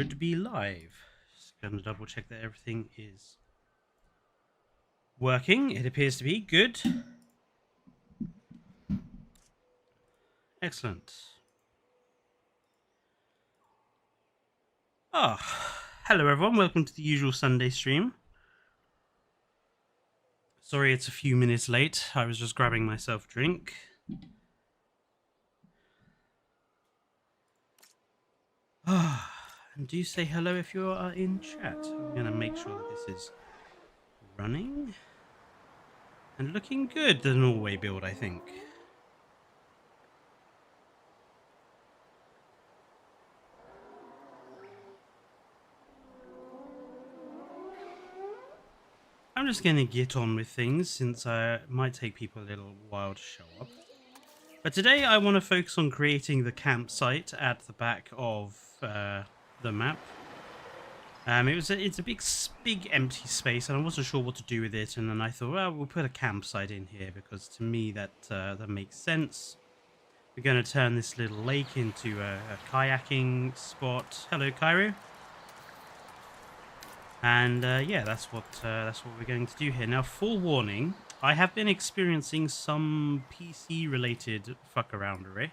should be live. Just going to double check that everything is working. It appears to be good. Excellent. Hello everyone. Welcome to the usual Sunday stream. Sorry it's a few minutes late. I was just grabbing myself a drink. And do say hello if you are in chat. I'm going to make sure that this is running. And looking good, the Norway build, I think. I'm just going to get on with things since it might take people a little while to show up. But today I want to focus on creating the campsite at the back of the map. It's a big empty space and I wasn't sure what to do with it, and then I thought, well, we'll put a campsite in here because to me that makes sense. We're going to turn this little lake into a kayaking spot. Hello, Cairo. And yeah, that's what we're going to do here. Now, forewarning, I have been experiencing some PC-related fuck-aroundery,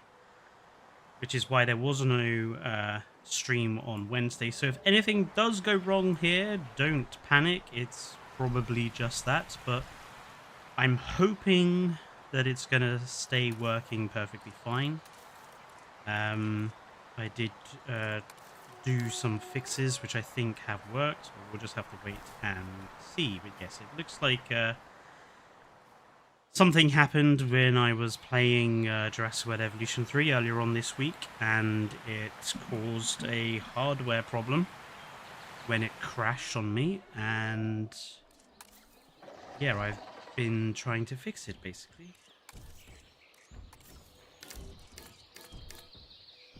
which is why there was no stream on Wednesday. So if anything does go wrong here, don't panic. It's probably just that, but I'm hoping that it's going to stay working perfectly fine. I did do some fixes which I think have worked. We'll just have to wait and see. But yes, it looks like something happened when I was playing Jurassic World Evolution 3 earlier on this week, and it caused a hardware problem when it crashed on me, and yeah, I've been trying to fix it basically.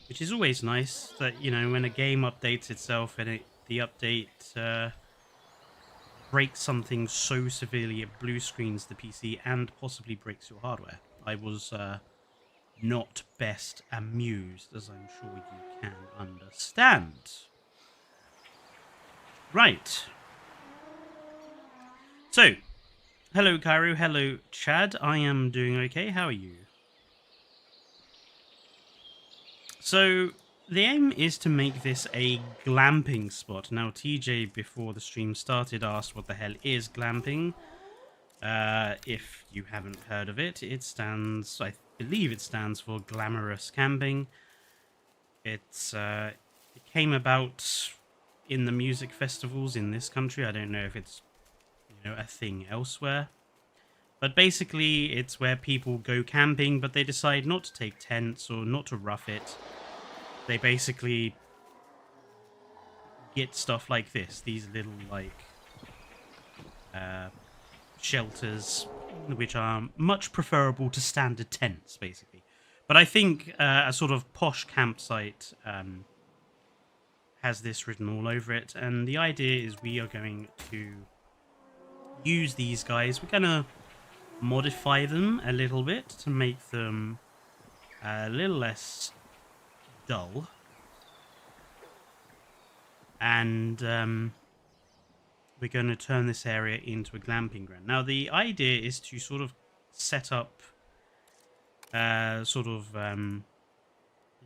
Which is always nice that, you know, when a game updates itself and the update breaks something so severely it blue screens the PC and possibly breaks your hardware. I was not best amused, as I'm sure you can understand. Right. So, hello Cairo, hello Chad. I am doing okay. How are you? So, the aim is to make this a glamping spot. Now, TJ, before the stream started, asked what the hell is glamping. If you haven't heard of it, it stands, I believe it stands for glamorous camping. It came about in the music festivals in this country. I don't know if it's, you know, a thing elsewhere. But basically, it's where people go camping, but they decide not to take tents or not to rough it. They basically get stuff like this. These little, like, shelters, which are much preferable to standard tents, basically. But I think a sort of posh campsite has this written all over it. And the idea is we are going to use these guys. We're going to modify them a little bit to make them a little less dull, and we're going to turn this area into a glamping ground. Now the idea is to sort of set up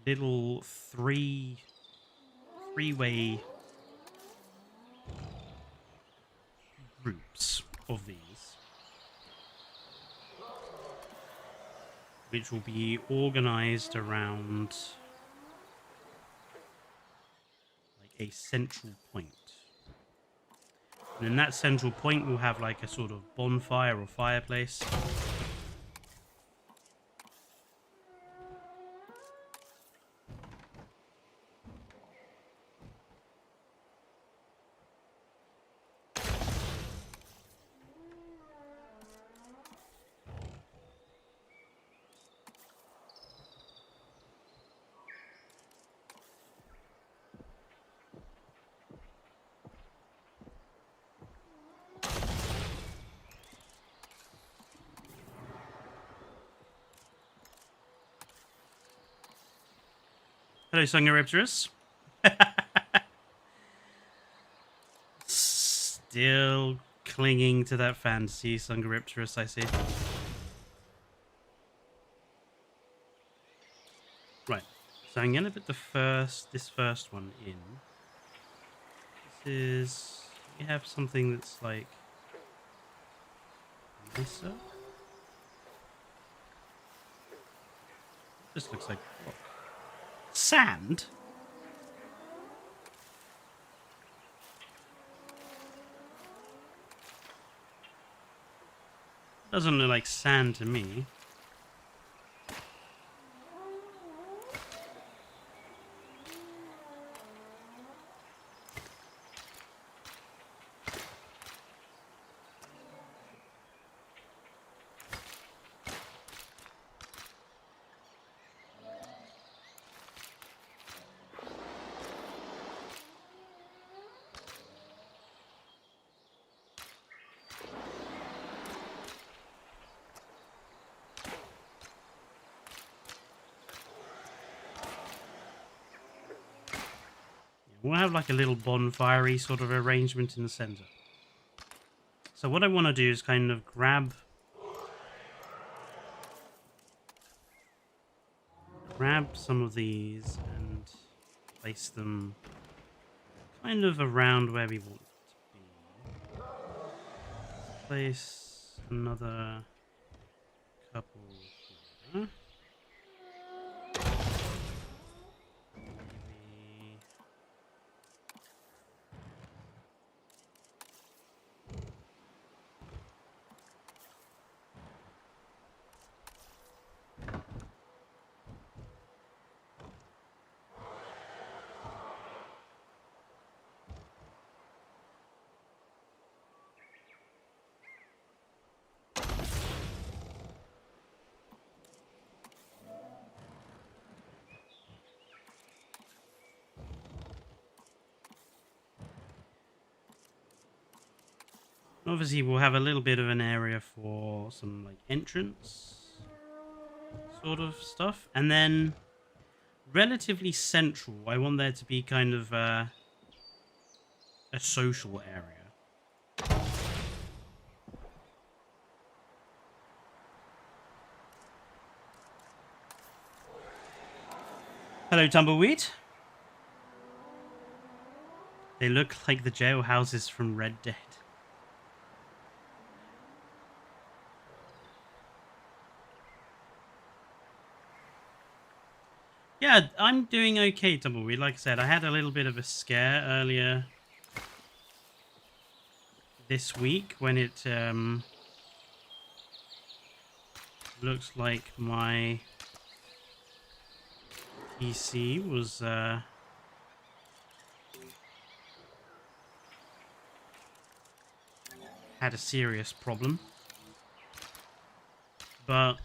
little three-way groups of these, which will be organized around like a central point. And in that central point, we'll have like a sort of bonfire or fireplace. Hello, Sungaripterus. Still clinging to that fantasy, Sungaripterus, I see. Right, so I'm gonna put this first one in. This is, we have something that's like nicer. This looks like what? Sand. Doesn't look like sand to me. We'll have like a little bonfire-y sort of arrangement in the center. So what I want to do is kind of grab some of these and place them kind of around where we want it to be. Place another couple here. Maybe obviously we'll have a little bit of an area for some like entrance sort of stuff, and then relatively central I want there to be kind of a social area. Hello, Tumbleweed. They look like the jailhouses from Red Dead. Yeah, I'm doing okay, Tumbleweed. Like I said, I had a little bit of a scare earlier this week when it looks like my PC was had a serious problem. But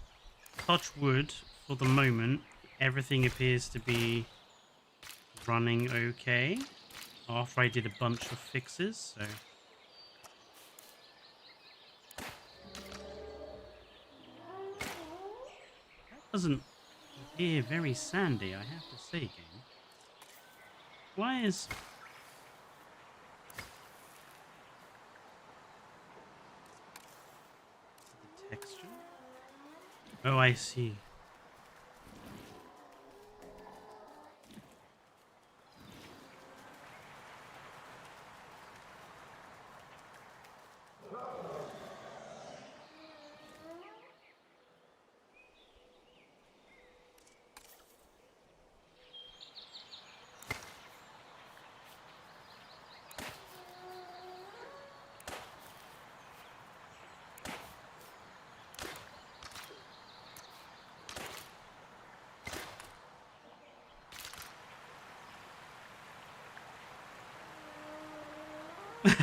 touch wood, for the moment, everything appears to be running okay after I did a bunch of fixes, so that doesn't appear very sandy, I have to say, game. Why is the texture? Oh, I see.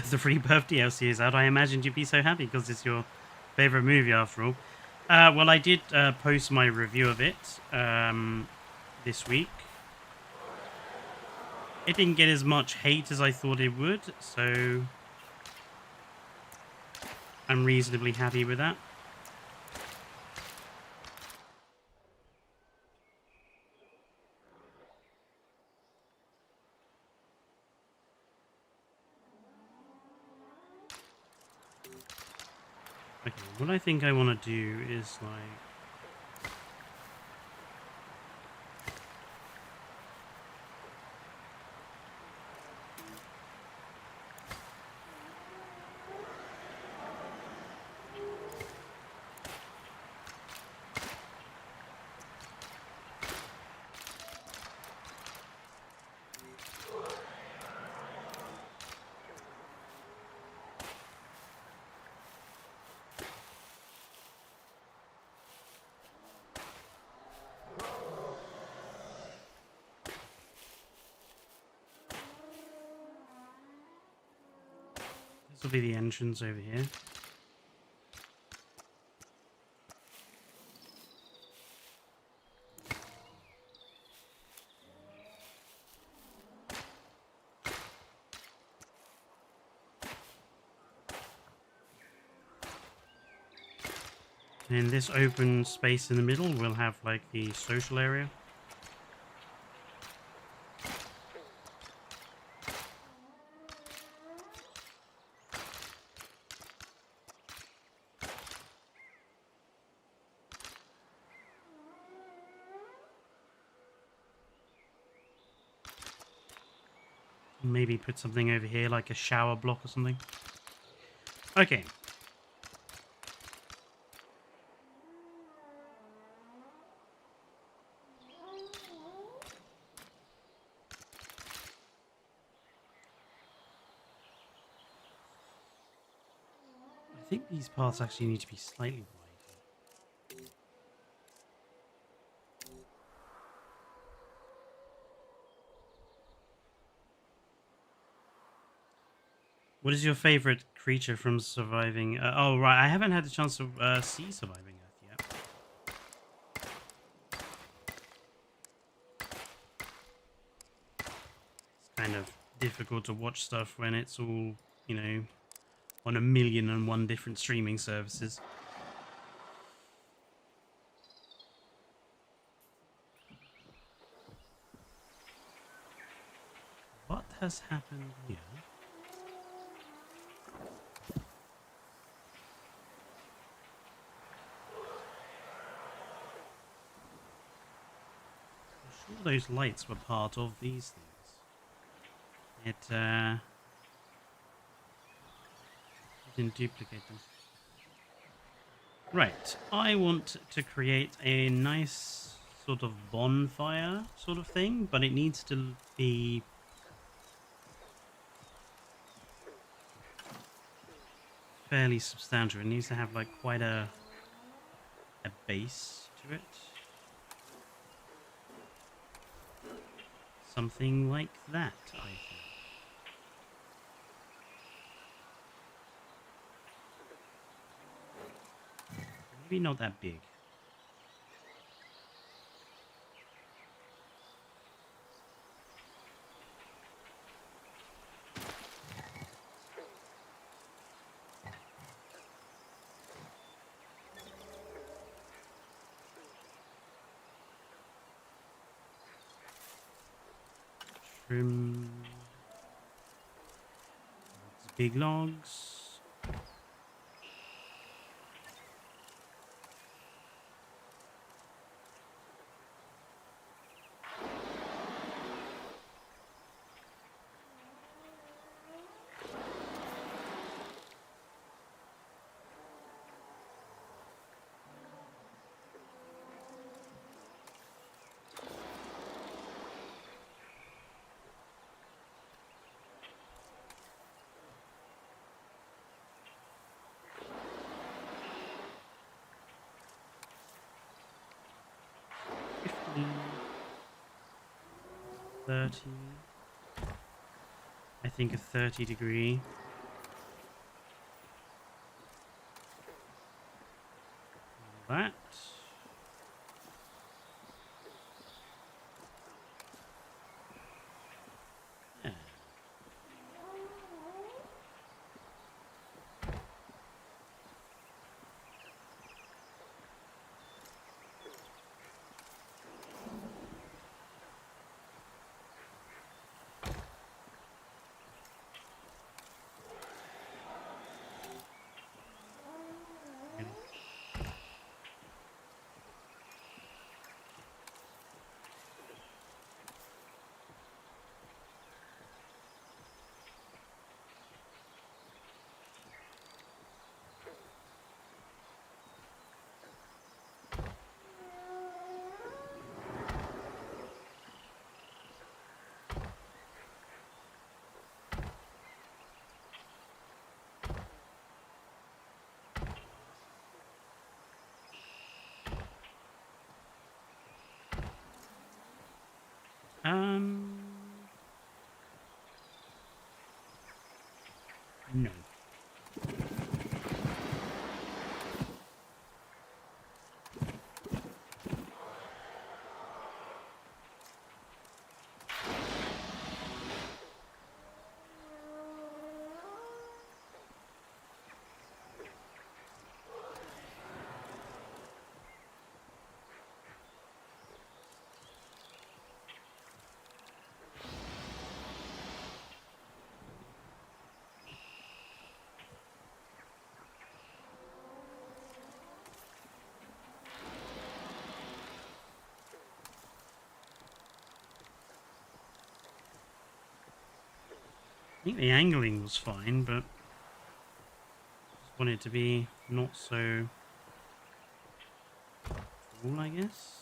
The free birth DLC is out. I imagined you'd be so happy because it's your favorite movie after all. Well, I did post my review of it this week. It didn't get as much hate as I thought it would, so I'm reasonably happy with that. Okay, what I think I want to do is like... This will be the entrance over here. And in this open space in the middle, we'll have like the social area. Maybe put something over here, like a shower block or something. Okay. I think these paths actually need to be slightly wider. What is your favorite creature from surviving? Oh, right. I haven't had the chance to see Surviving Earth yet. It's kind of difficult to watch stuff when it's all, you know, on 1,000,001 different streaming services. What has happened here? I'm sure those lights were part of these things. It didn't duplicate them. Right, I want to create a nice sort of bonfire sort of thing, but it needs to be fairly substantial. It needs to have like quite a base to it. Something like that, I think. Maybe not that big. Trim these big logs. Mm, 30. I think a 30-degree. That. Yeah. Um, no. I think the angling was fine, but just want it to be not so cool, I guess.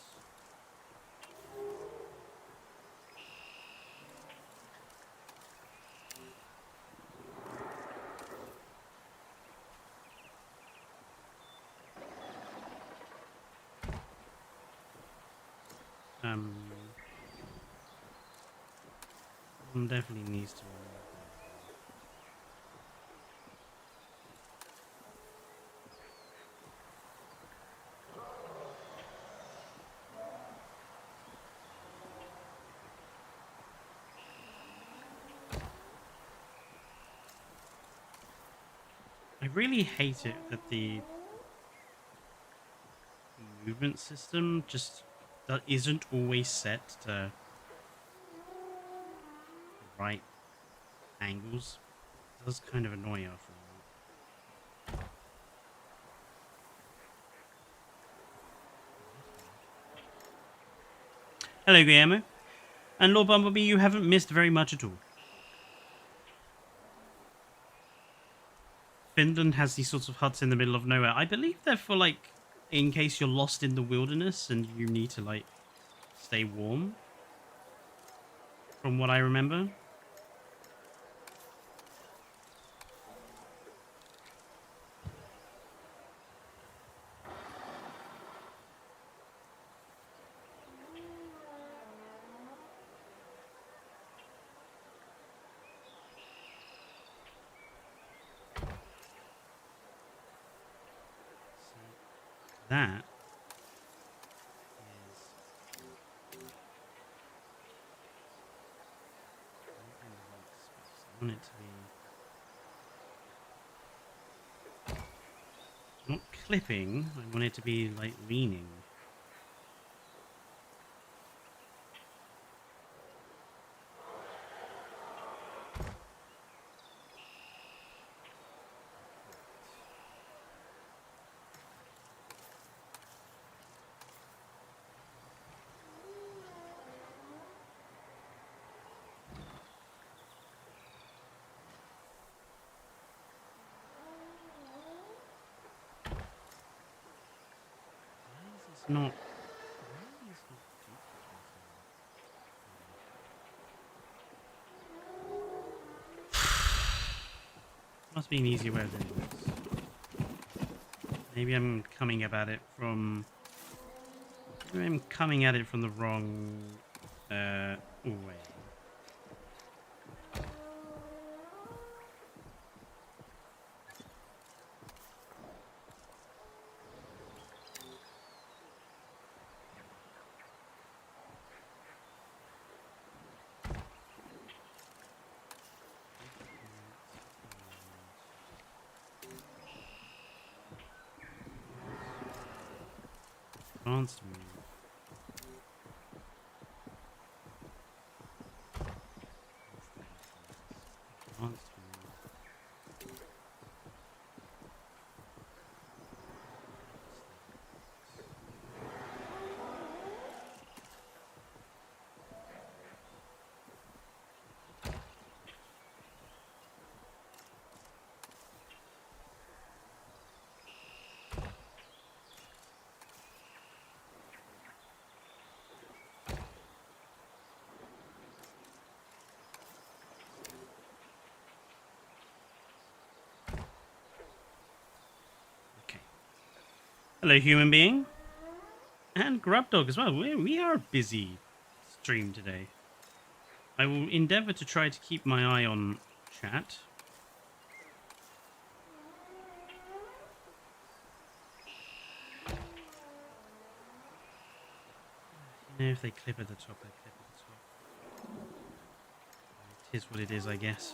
One definitely needs to. I really hate it that the movement system just isn't always set to the right angles. It does kind of annoy after a while. Hello, Guillermo. And Lord Bumblebee, you haven't missed very much at all. Finland has these sorts of huts in the middle of nowhere. I believe they're for, like, in case you're lost in the wilderness and you need to, like, stay warm. From what I remember. That is I want it to be not clipping, I want it to be like leaning. It's not. Must be an easier way of doing this. Maybe I'm coming about it from. Maybe I'm coming at it from the wrong way. Advanced move. Advanced move. Hello, human being. And Grub Dog as well. We are a busy stream today. I will endeavour to try to keep my eye on chat. You know, if they clip at the top, they clip at the top. It is what it is, I guess.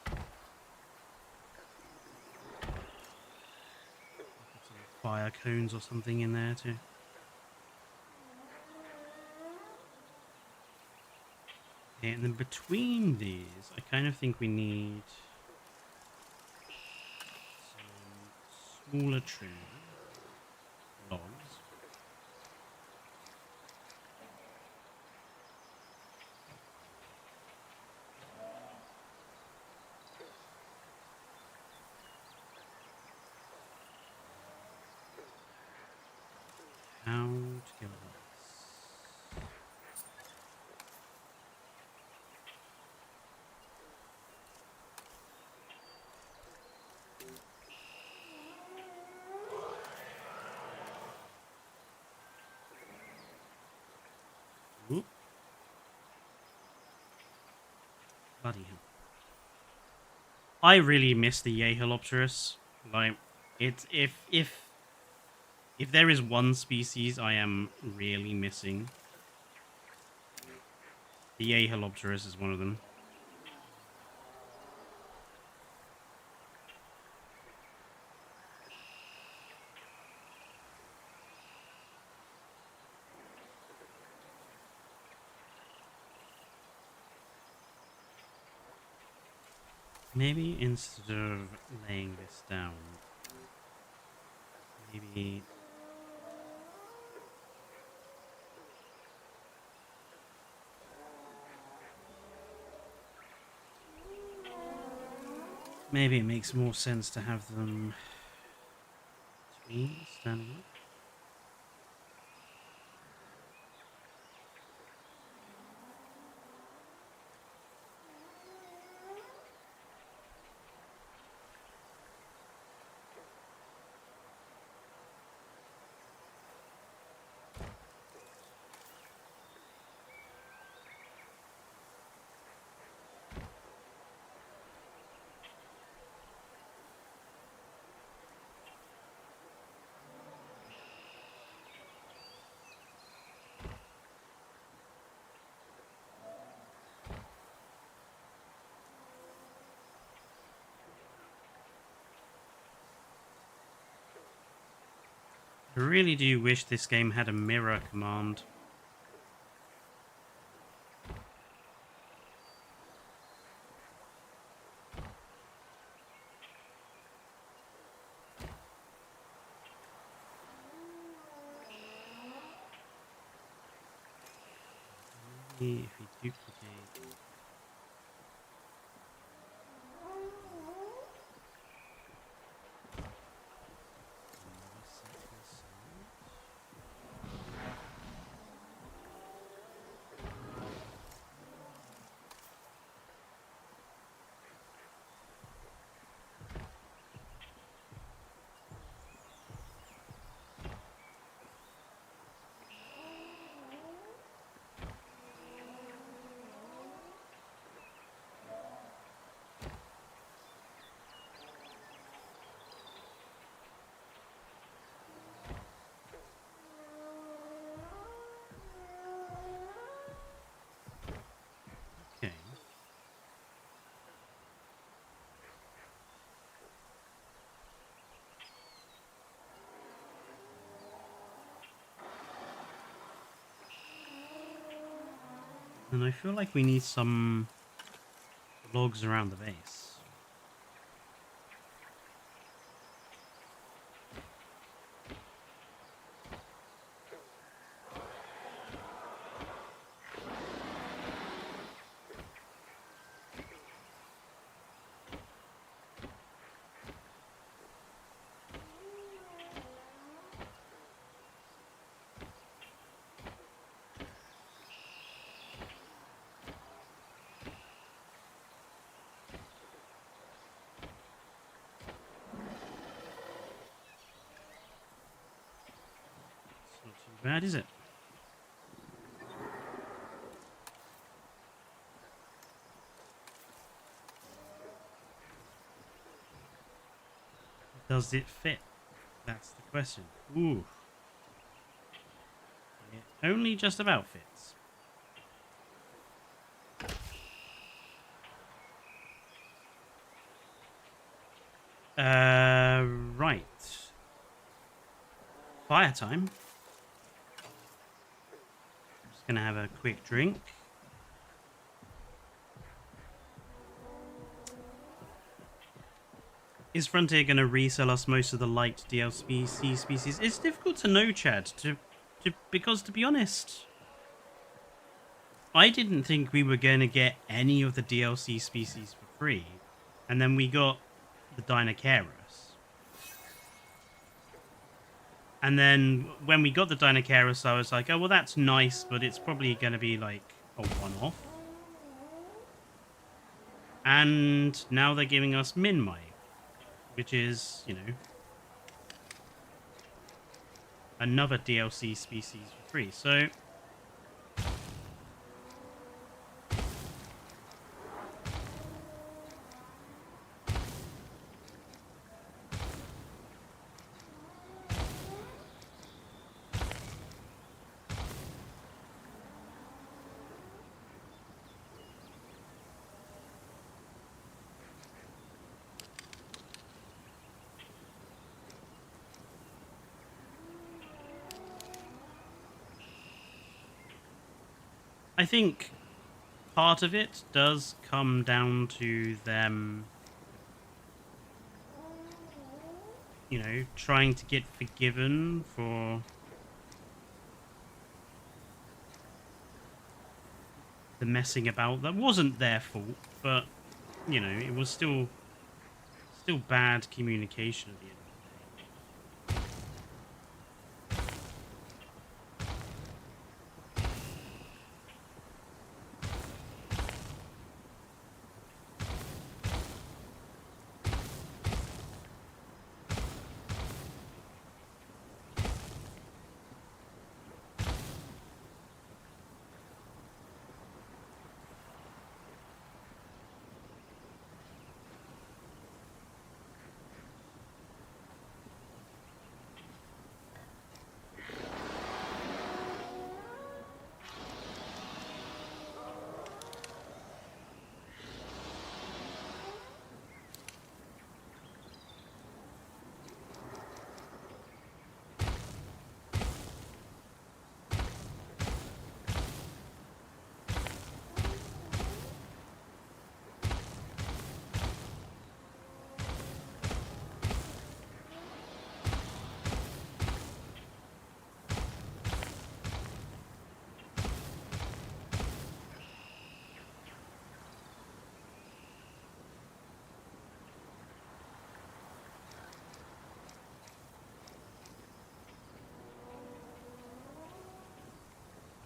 Put some fire cones or something in there too. Okay, and then between these, I kind of think we need some smaller trim logs. How to go with this? Ooh. Bloody hell. I really miss the Yeholopterus. Like, it's if there is one species I am really missing, the Yeholopterus is one of them. Maybe instead of laying this down, maybe it makes more sense to have them between standing up. I really do wish this game had a mirror command. Maybe if we duplicate... Okay. And I feel like we need some logs around the base. Not too bad, is it? does it fit? That's the question. Ooh. It only just about fits. Right. Fire time. Just gonna have a quick drink. Is Frontier going to resell us most of the light DLC species? It's difficult to know, Chad, because to be honest, I didn't think we were going to get any of the DLC species for free, and then we got the Dinocaris. And then when we got the Dinocaris, I was like, oh, well, that's nice, but it's probably going to be like a one-off. And now they're giving us Minmai, which is, you know, another DLC species for free. So I think part of it does come down to them, you know, trying to get forgiven for the messing about. That wasn't their fault, but, you know, it was still bad communication at the end.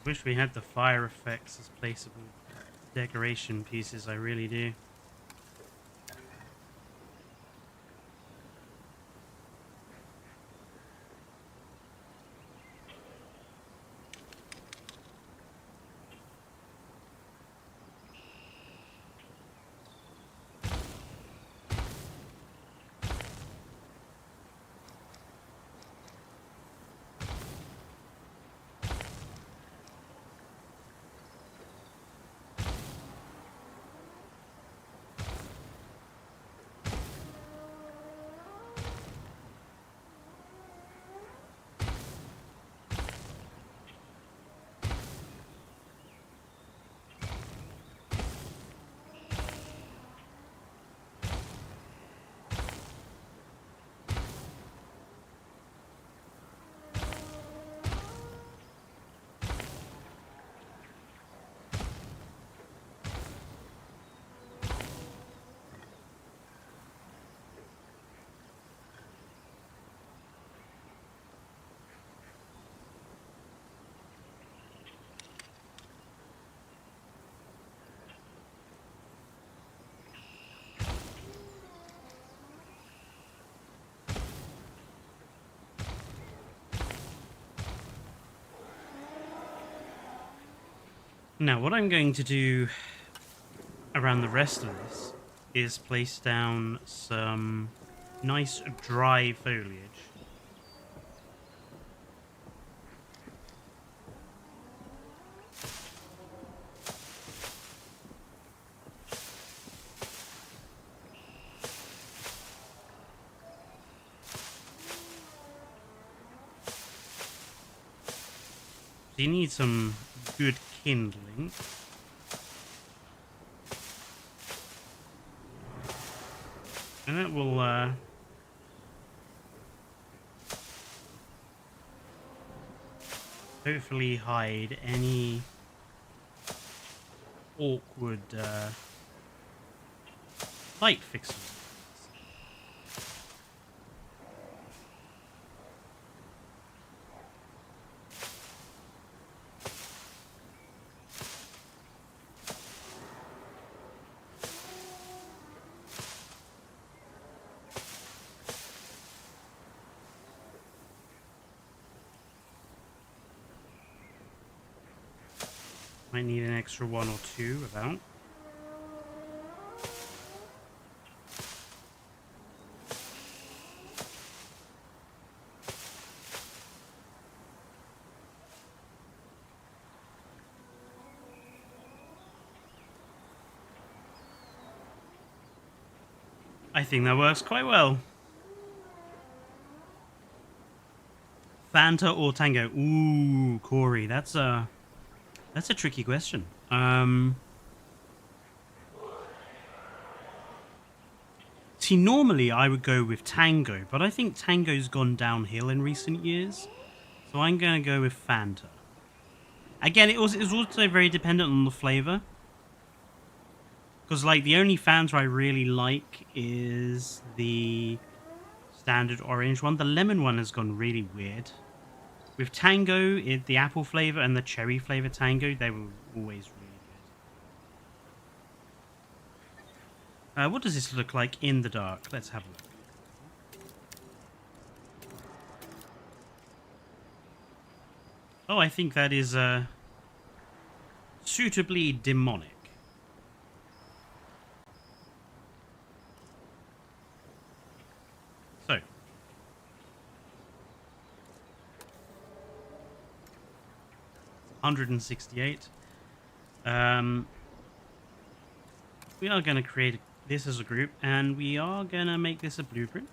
Wish we had the fire effects as placeable decoration pieces, I really do. Now, what I'm going to do around the rest of this is place down some nice dry foliage. So you need some good kindling. And that will hopefully hide any awkward light fixtures. Might need an extra one or two about. I think that works quite well. Fanta or Tango? Ooh, Corey, that's a tricky question. See, normally I would go with Tango, but I think Tango's gone downhill in recent years, so I'm going to go with Fanta. Again, it's also very dependent on the flavor, because like the only Fanta I really like is the standard orange one. The lemon one has gone really weird. With Tango, the apple flavor and the cherry flavor Tango, they were always really good. What does this look like in the dark? Let's have a look. Oh, I think that is suitably demonic. So. 168. We are going to create this as a group, and we are going to make this a blueprint.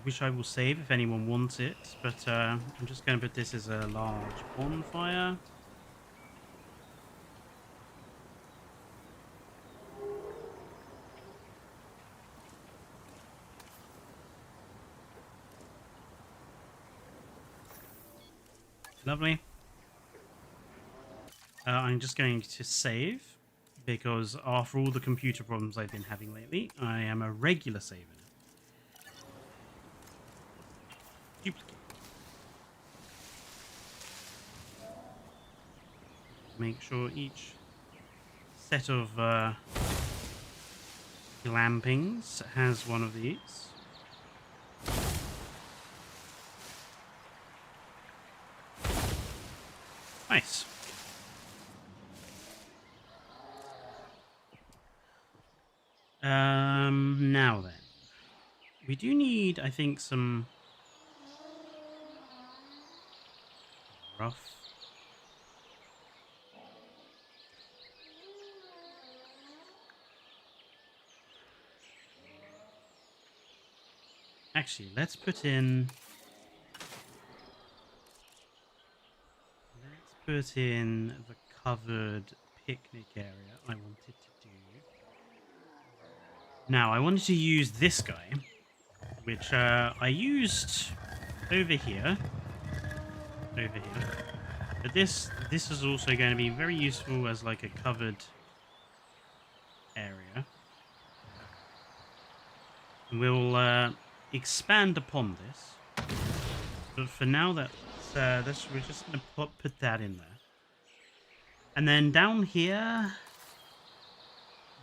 Which I will save if anyone wants it, but I'm just going to put this as a large bonfire. Lovely. I'm just going to save, because after all the computer problems I've been having lately, I am a regular saver now. Duplicate. Make sure each set of glampings has one of these. Nice. Now then, we do need, I think, some rough. Actually, let's put in the covered picnic area I wanted to do. Now, I wanted to use this guy, which I used over here. But this is also going to be very useful as like a covered area. We'll expand upon this. But for now, we're just going to put that in there. And then down here,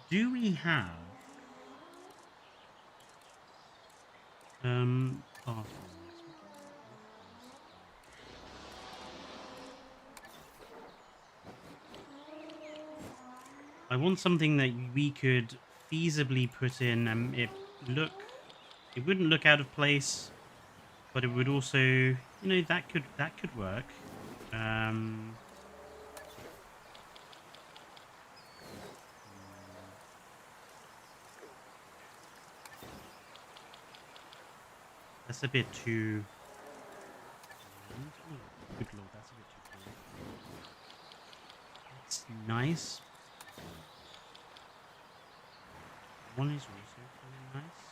do we have bathrooms? I want something that we could feasibly put in and it wouldn't look out of place, but it would also, that could work. Um, that's a bit too. Oh, good lord, that's a bit too cool. It's nice. One is also kind of nice.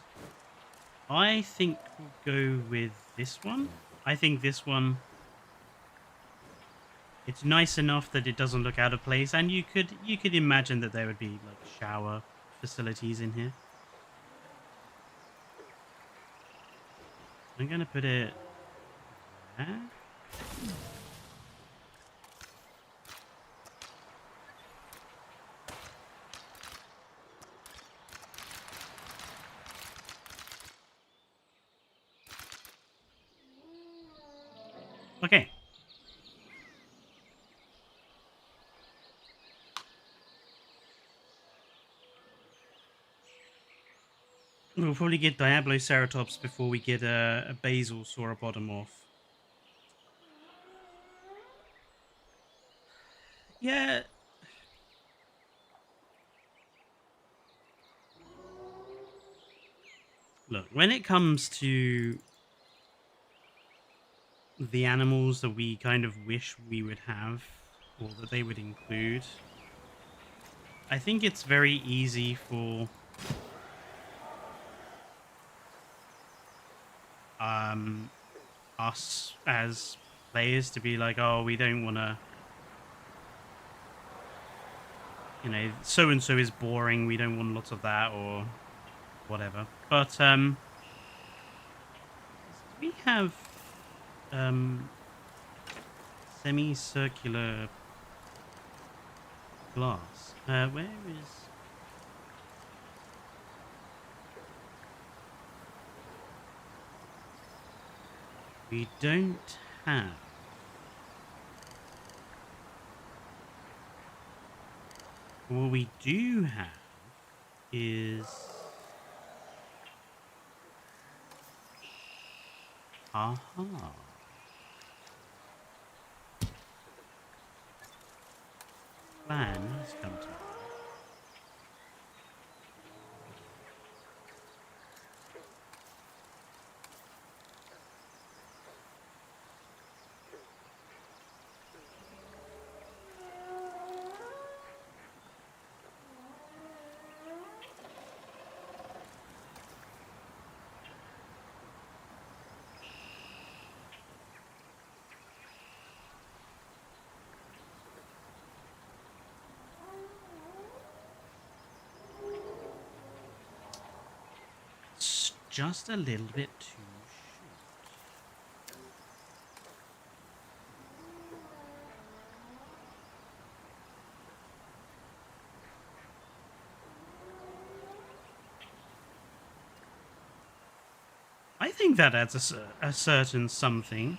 I think we'll go with this one. I think this one. It's nice enough that it doesn't look out of place, and you could imagine that there would be like shower facilities in here. I'm gonna put it there. Okay. We'll probably get Diabloceratops before we get a Basil Sauropodomorph. Yeah. Look, when it comes to the animals that we kind of wish we would have, or that they would include, I think it's very easy for us as players to be like, oh, we don't want to, so and so is boring, we don't want lots of that or whatever. But we have semicircular glass. Where is? We don't have. What we do have is. Aha. Plan has come to. Just a little bit too short. I think that adds a certain something.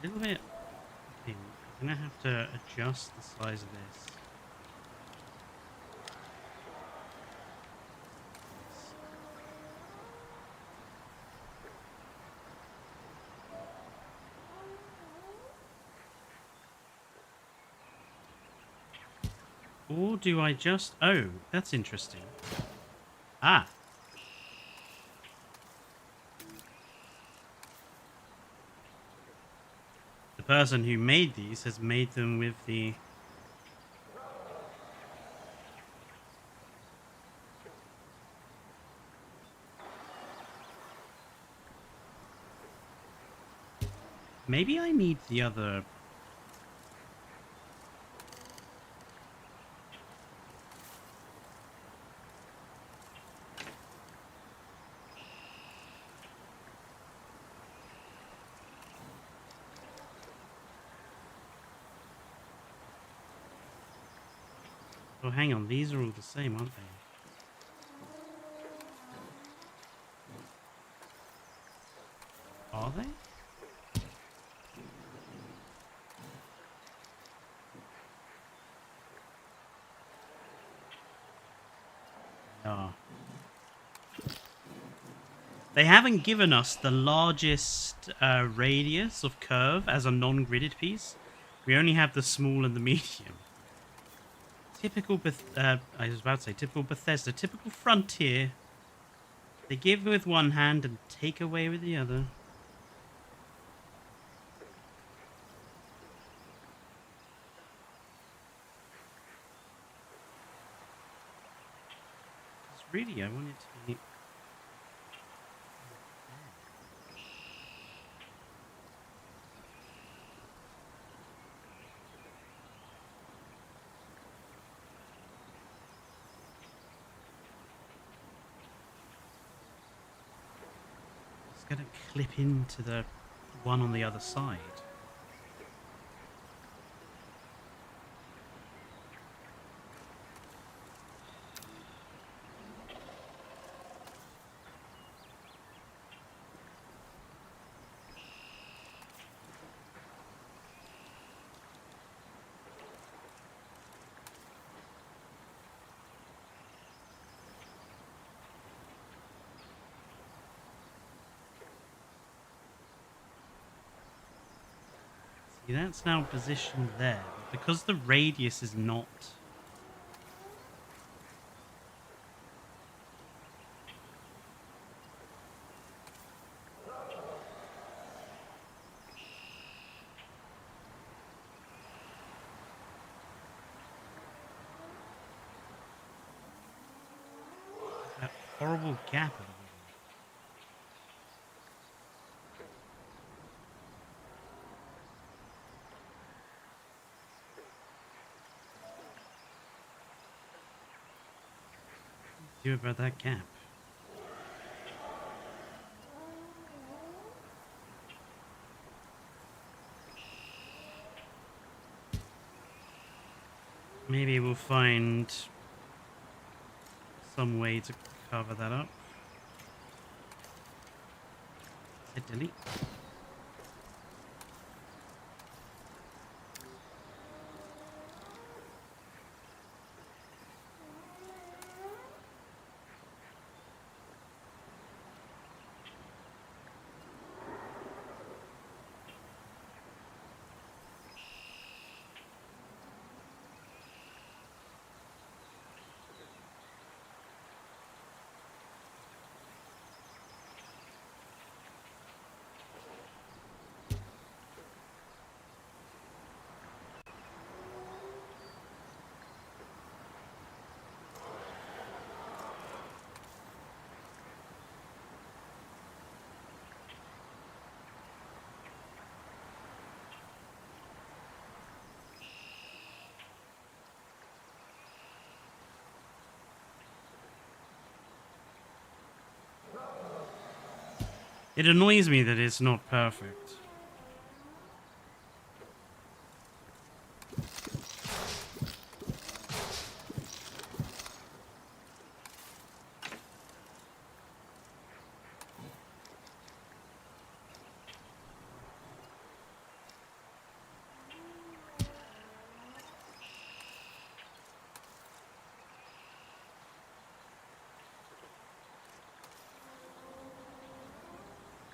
It's a little bit. Okay, I'm gonna have to adjust the size of this. Or do I just... Oh, that's interesting. Ah. The person who made these has made them with the... Maybe I need the other... Oh, hang on. These are all the same, aren't they? Are they? are. They haven't given us the largest radius of curve as a non-gridded piece. We only have the small and the medium. Typical I was about to say typical Bethesda, typical Frontier. They give with one hand and take away with the other. Really, I want it to be... It's going to clip into the one on the other side. See, that's now positioned there. But because the radius is not... That horrible gap at the middle. Do about that gap. Maybe we'll find some way to cover that up. Hit delete. It annoys me that it's not perfect.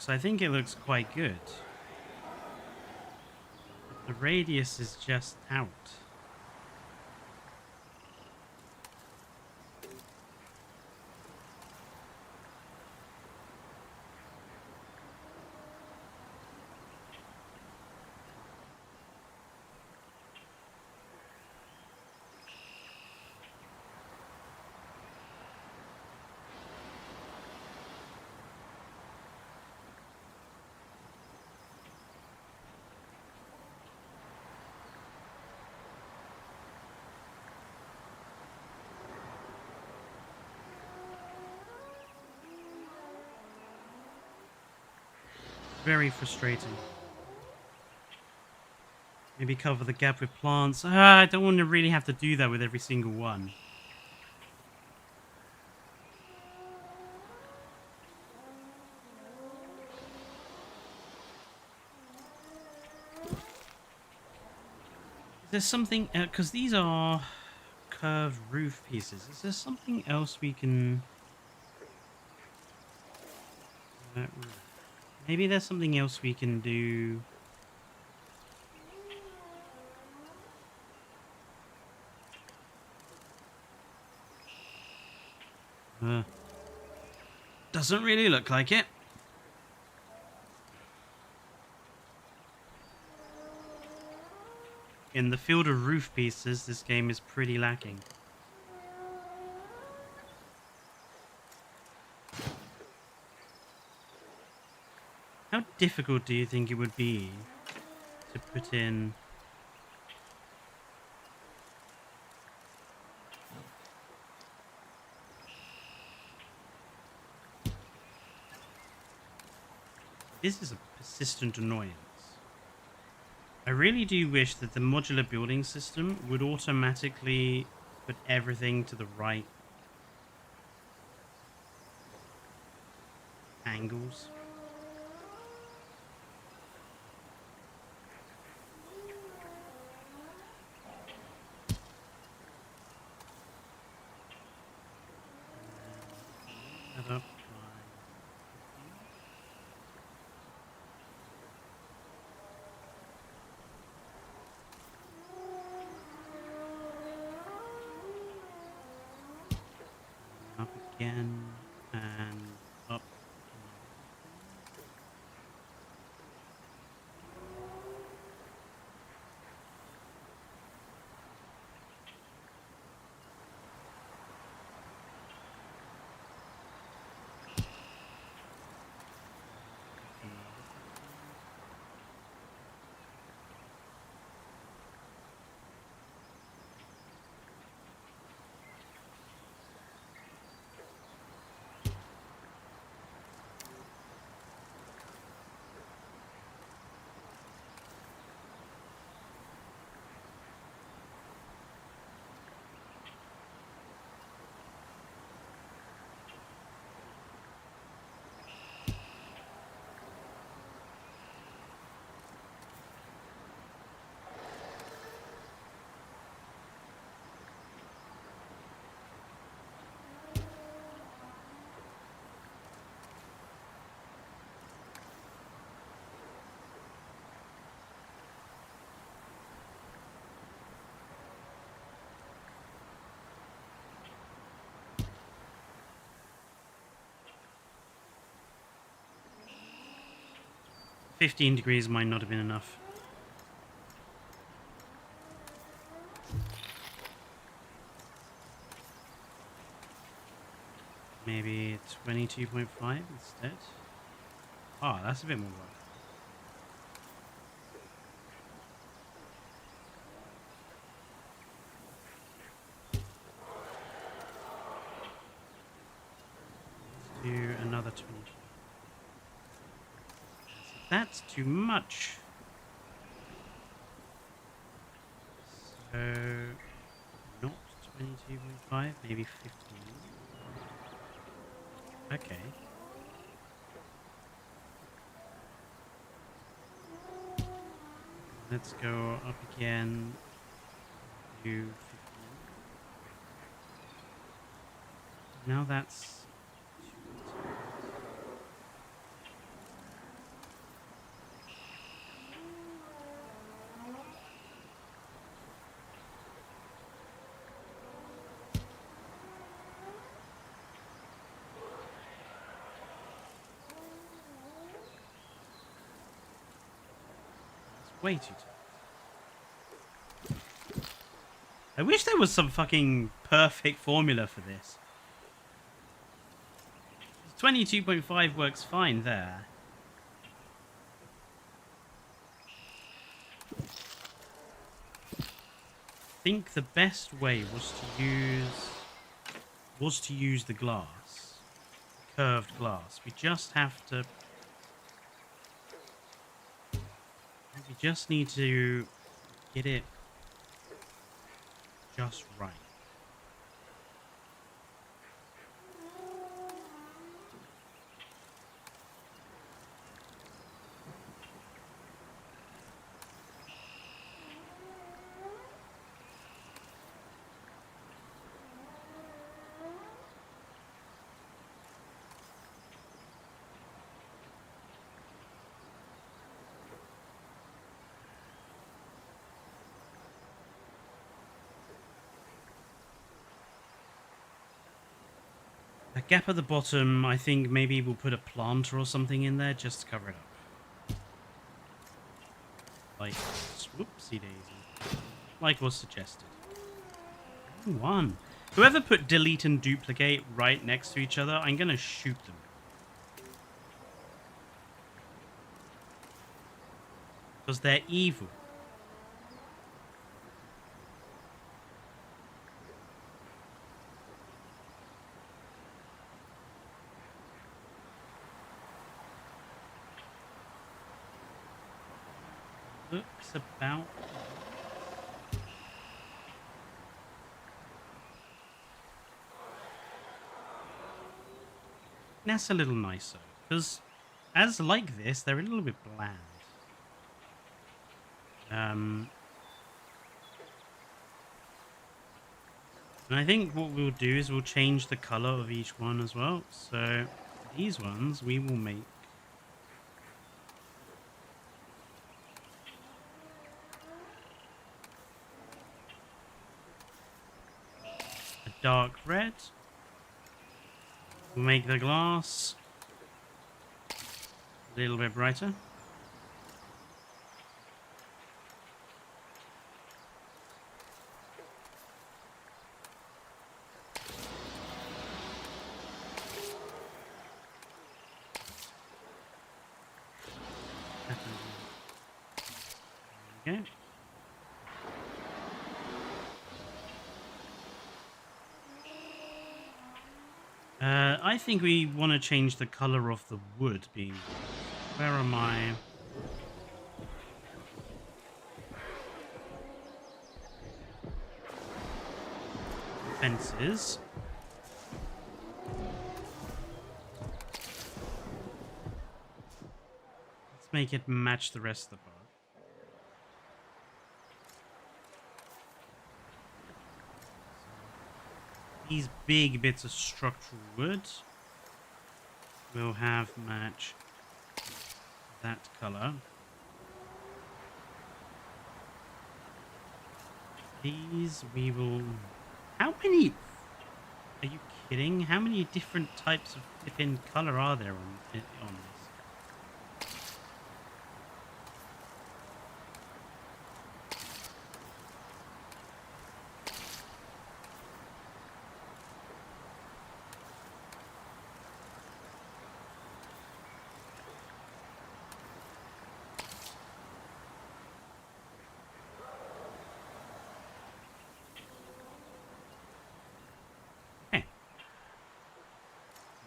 I think it looks quite good. The radius is just out. Very frustrating. Maybe cover the gap with plants. I don't want to really have to do that with every single one. There's something, because these are curved roof pieces. Is there something else we can... maybe there's something else we can do. Doesn't really look like it. In the field of roof pieces, this game is pretty lacking. How difficult do you think it would be to put in... This is a persistent annoyance. I really do wish that the modular building system would automatically put everything to the right angles. That up by 15. Up again and up. 15 degrees might not have been enough. Maybe 22.5 instead. Oh, that's a bit more work. Let's do another 20. That's too much. So, not 22.5, maybe 15. Okay. Let's go up again to 15. Now that's... way too tight. I wish there was some fucking perfect formula for this. 22.5 works fine there. I think the best way was to use the glass. Curved glass. We just have to... We just need to get it just right. gap at the bottom, I think maybe we'll put a planter or something in there just to cover it up. Like, whoopsie daisy. Like was suggested. One. Whoever put delete and duplicate right next to each other, I'm going to shoot them. Because they're evil. Looks about... That's a little nicer. Because as like this, they're a little bit bland. And I think what we'll do is we'll change the color of each one as well. So these ones we will make a dark red. We'll make the glass a little bit brighter. Okay. I think we want to change the color of the wood being... Where are my... fences? Let's make it match the rest of the park. These big bits of structural wood will have match that color. These we will... How many... Are you kidding? How many different types of flipping color are there on this?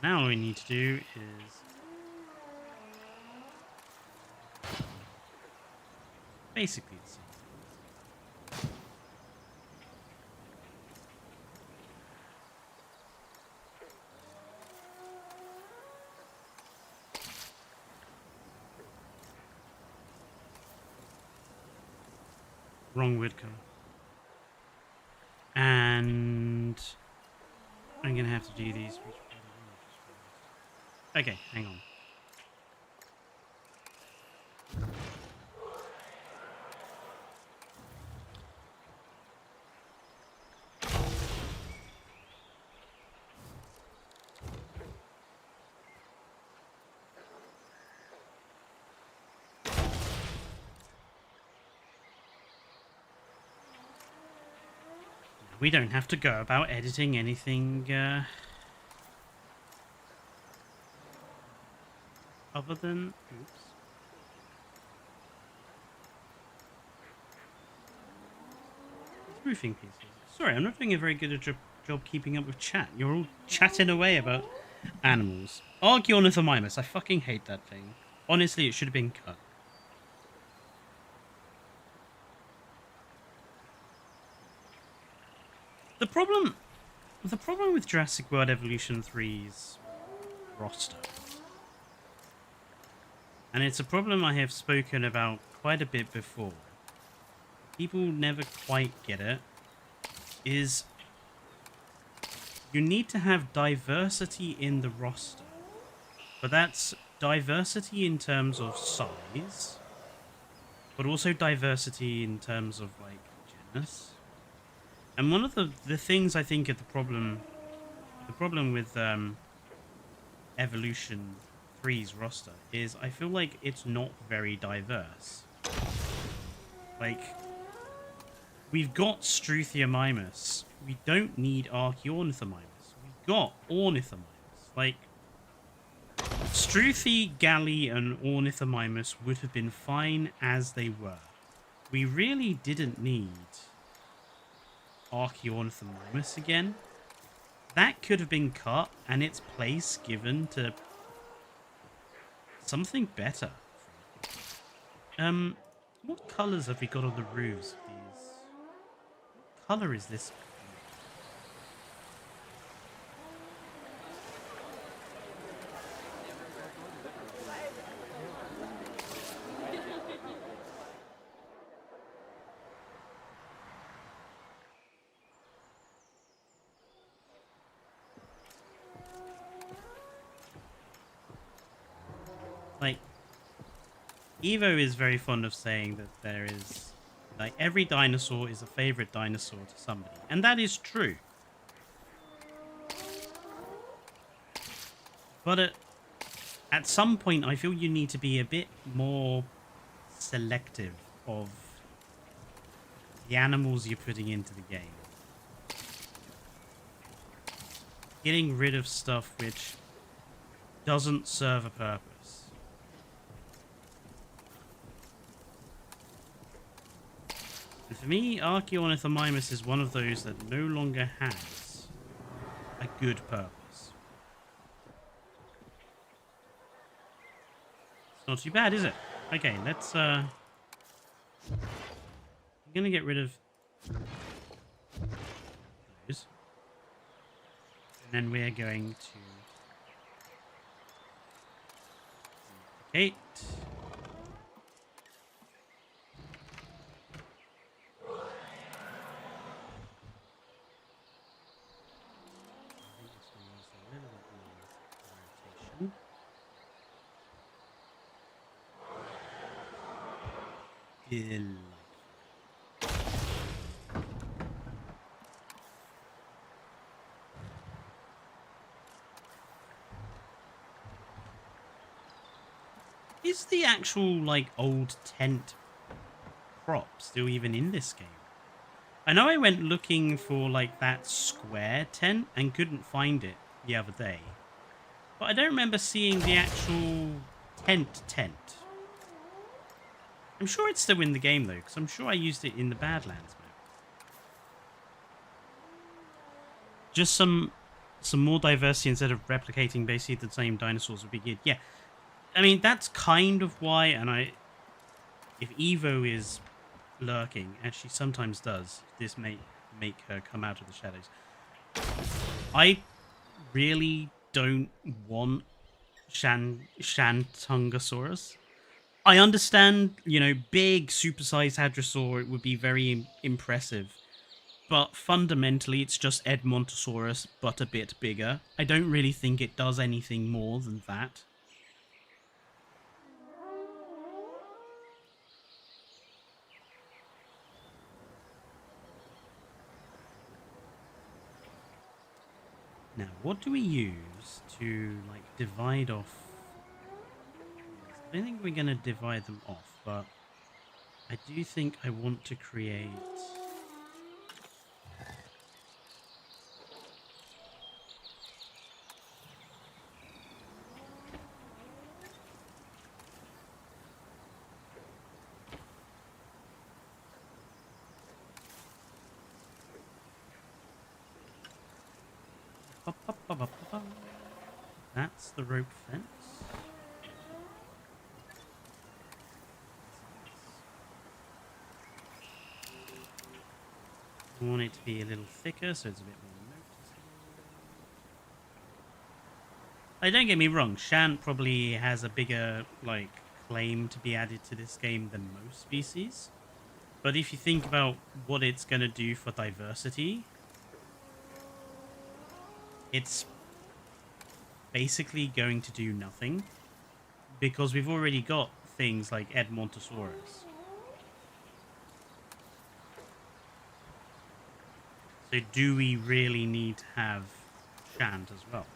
Now all we need to do is basically the same. Wrong wood color. And I'm going to have to do these. Okay, hang on. We don't have to go about editing anything other than... Oops. Roofing pieces. Sorry, I'm not doing a very good job keeping up with chat. You're all chatting away about animals. Archaeornithomimus. I fucking hate that thing. Honestly, it should have been cut. The problem with Jurassic World Evolution 3's roster, and it's a problem I have spoken about quite a bit before, people never quite get it, is you need to have diversity in the roster. But that's diversity in terms of size, but also diversity in terms of, like, genus. And one of the things I think are the problem with Evolution 3's roster is I feel like it's not very diverse. Like, we've got Struthiomimus. We don't need Archaeornithomimus. We've got Ornithomimus. Like, Struthi, Galley, and Ornithomimus would have been fine as they were. We really didn't need Archaeornithomimus again. That could have been cut and its place given to something better. What colours have we got on the roofs of these? What colour is this? Like, Evo is very fond of saying that there is, like, every dinosaur is a favorite dinosaur to somebody. And that is true. But at some point, I feel you need to be a bit more selective of the animals you're putting into the game. Getting rid of stuff which doesn't serve a purpose. And for me, Archaeornithomimus is one of those that no longer has a good purpose. It's not too bad, is it? Okay, let's I'm gonna get rid of those. And then we're going to duplicate. Is the actual, like, old tent prop still even in this game? I know I went looking for, like, that square tent and couldn't find it the other day. But I don't remember seeing the actual tent. I'm sure it's still in the game, though, because I'm sure I used it in the Badlands map. Just some more diversity instead of replicating basically the same dinosaurs would be good. Yeah, I mean, that's kind of why, and if Evo is lurking, as she sometimes does, this may make her come out of the shadows. I really don't want Shantungosaurus. I understand, you know, big supersized hadrosaur, it would be very impressive. But fundamentally, it's just Edmontosaurus, but a bit bigger. I don't really think it does anything more than that. Now, what do we use to, like, divide off? I don't think we're going to divide them off, but I do think I want to create... That's the rope fence. I want it to be a little thicker so it's a bit more noticeable. Like, don't get me wrong, Shant probably has a bigger, like, claim to be added to this game than most species. But if you think about what it's going to do for diversity, it's basically going to do nothing, because we've already got things like Edmontosaurus. So do we really need to have Shant as well?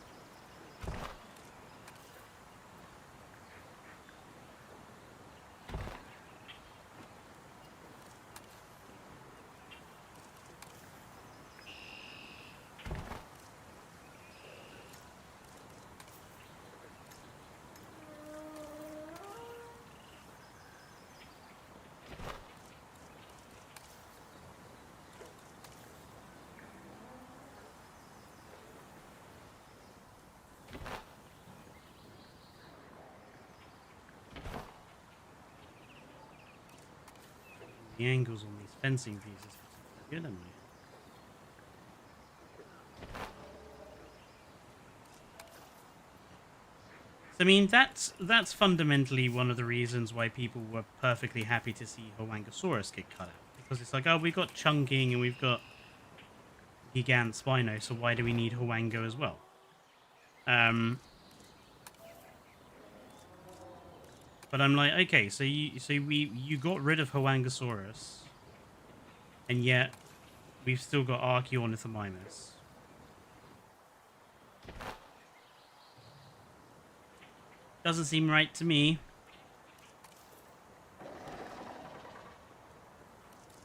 The angles on these fencing pieces are good, aren't they? I mean, that's fundamentally one of the reasons why people were perfectly happy to see Hoangosaurus get cut out. Because it's like, oh, we've got chunking and we've got Gigant Spino, so why do we need Hoango as well? But I'm like, okay, so you got rid of Hoangosaurus, and yet we've still got Archaeornithomimus. Doesn't seem right to me. I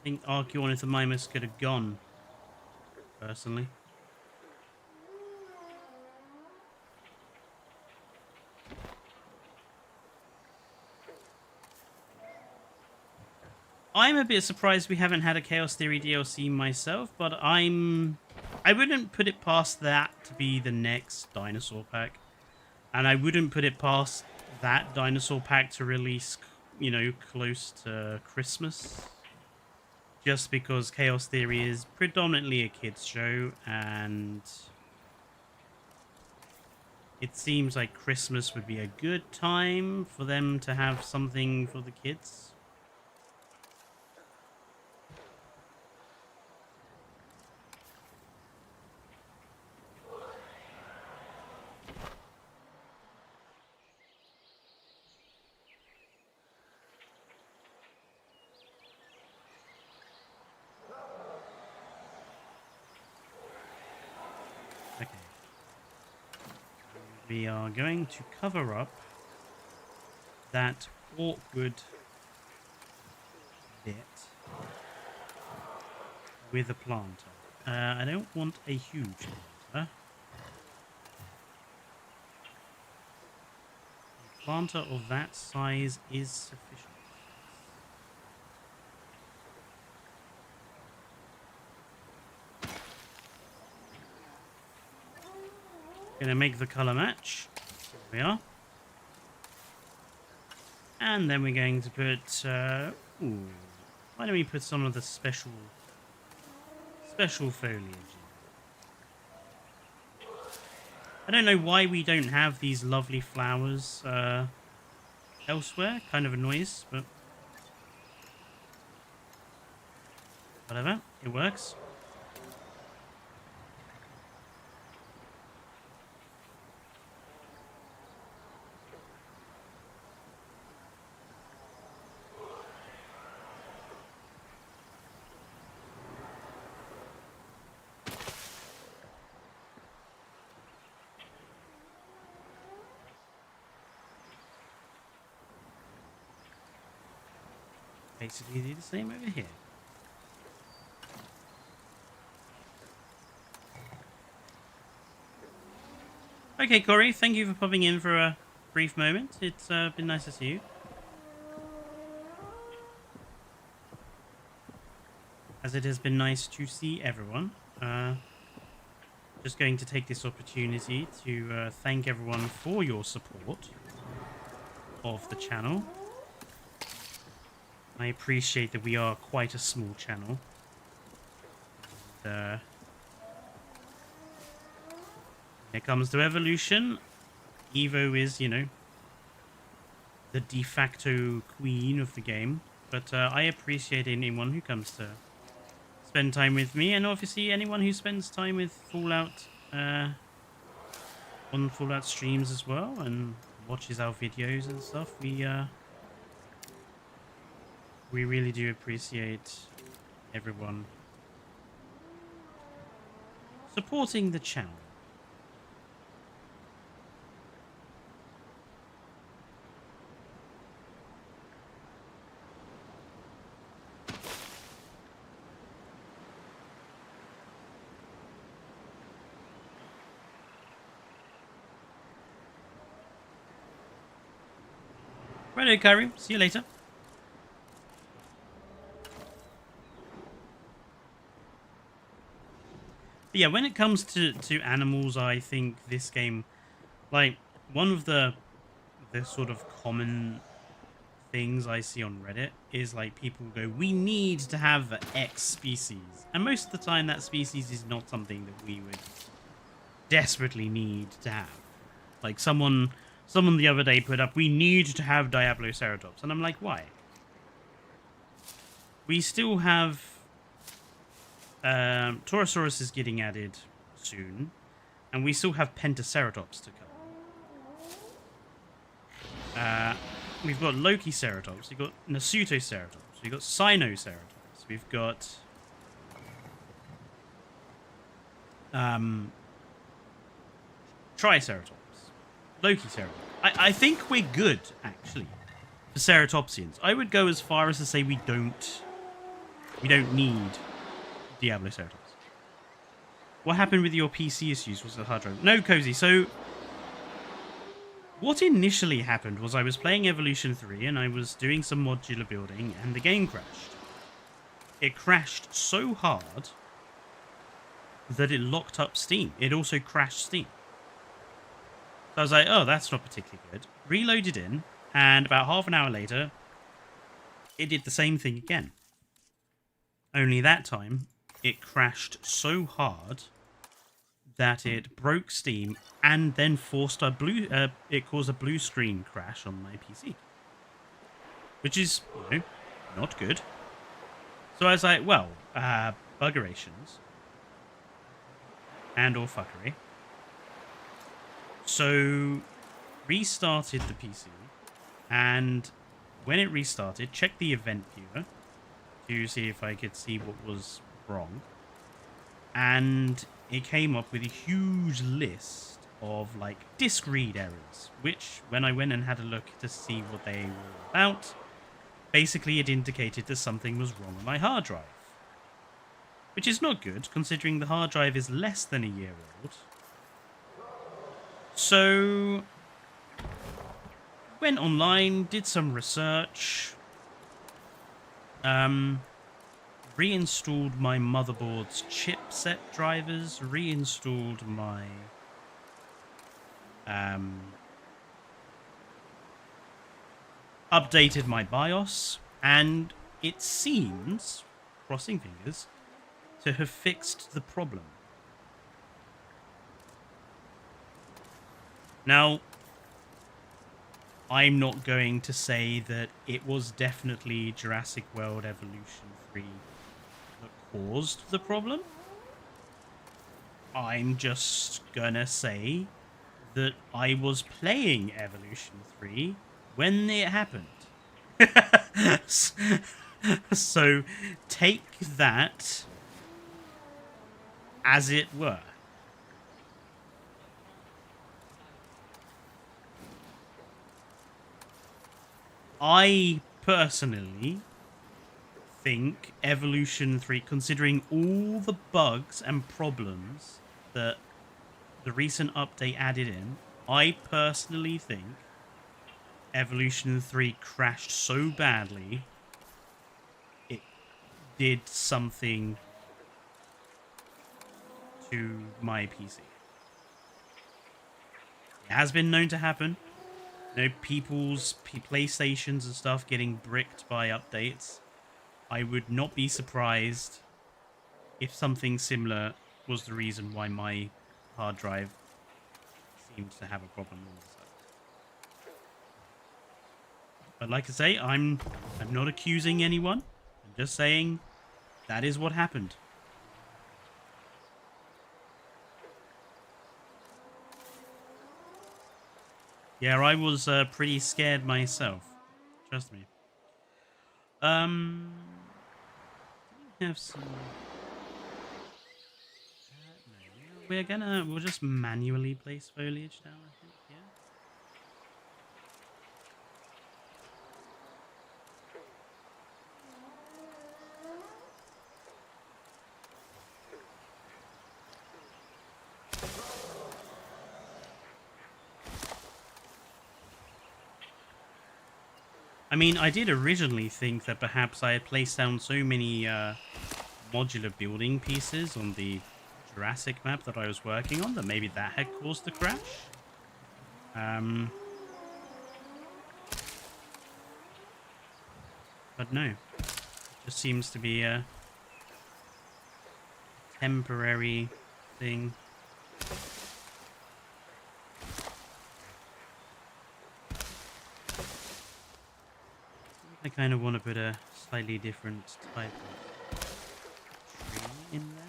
think Archaeornithomimus could have gone, personally. I'm a bit surprised we haven't had a Chaos Theory DLC myself, but I wouldn't put it past that to be the next dinosaur pack. And I wouldn't put it past that dinosaur pack to release, you know, close to Christmas. Just because Chaos Theory is predominantly a kids show, and it seems like Christmas would be a good time for them to have something for the kids. Okay. We are going to cover up that awkward bit with a planter. I don't want a huge planter. A planter of that size is sufficient. Gonna make the color match. Here we are. And then we're going to put ooh, why don't we put some of the special foliage in? I don't know why we don't have these lovely flowers elsewhere. Kind of annoys, but whatever, it works. Basically do the same over here. Okay, Corey, thank you for popping in for a brief moment. It's been nice to see you. As it has been nice to see everyone. Just going to take this opportunity to thank everyone for your support of the channel. I appreciate that we are quite a small channel. And, when it comes to evolution, Evo is, you know, the de facto queen of the game. But I appreciate anyone who comes to spend time with me, and obviously anyone who spends time with Fallout on Fallout streams as well, and watches our videos and stuff. We really do appreciate everyone supporting the channel. Righto, Kyrie. See you later. But yeah, when it comes to animals, I think this game, like, one of the sort of common things I see on Reddit is like people go, we need to have X species. And most of the time that species is not something that we would desperately need to have. Like someone the other day put up, we need to have Diabloceratops. And I'm like, why? We still have Torosaurus is getting added soon. And we still have Pentaceratops to come. We've got Lokiceratops, we've got Nasutoceratops, we've got Sinoceratops, we've got Triceratops, Lokiceratops. I think we're good, actually, for Ceratopsians. I would go as far as to say we don't need Diabloceratops. What happened with your PC issues? Was it hard drive? No, Cozy. So what initially happened was I was playing Evolution 3 and I was doing some modular building and the game crashed. It crashed so hard that it locked up Steam. It also crashed Steam. So I was like, oh, that's not particularly good. Reloaded in, and about half an hour later, it did the same thing again. Only that time, it crashed so hard that it broke Steam and then forced it caused a blue screen crash on my PC. Which is, not good. So I was like, well, buggerations. And or fuckery. So, restarted the PC, and when it restarted, checked the event viewer to see if I could see what was wrong. And it came up with a huge list of like disk read errors, which when I went and had a look to see what they were about, basically it indicated that something was wrong on my hard drive. Which is not good, considering the hard drive is less than a year old. So, went online, did some research, reinstalled my motherboard's chipset drivers, reinstalled my updated my BIOS, and it seems, crossing fingers, to have fixed the problem. Now, I'm not going to say that it was definitely Jurassic World Evolution 3 that caused the problem. I'm just gonna say that I was playing Evolution 3 when it happened. So, take that as it were. I personally think Evolution 3, considering all the bugs and problems that the recent update added in, I personally think Evolution 3 crashed so badly it did something to my PC. It has been known to happen. People's PlayStations and stuff getting bricked by updates. I would not be surprised if something similar was the reason why my hard drive seems to have a problem all of a sudden. But like I say, I'm not accusing anyone. I'm just saying that is what happened. Yeah, I was pretty scared myself. Trust me. We have some. No, we'll just manually place foliage down, I think. Yeah. I mean, I did originally think that perhaps I had placed down so many modular building pieces on the Jurassic map that I was working on that maybe that had caused the crash. But no, it just seems to be a temporary thing. I kind of want to put a slightly different type of tree in there.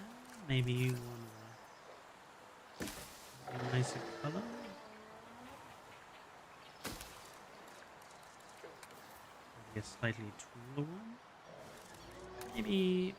Maybe one of a nicer color. Maybe a slightly taller one. Maybe.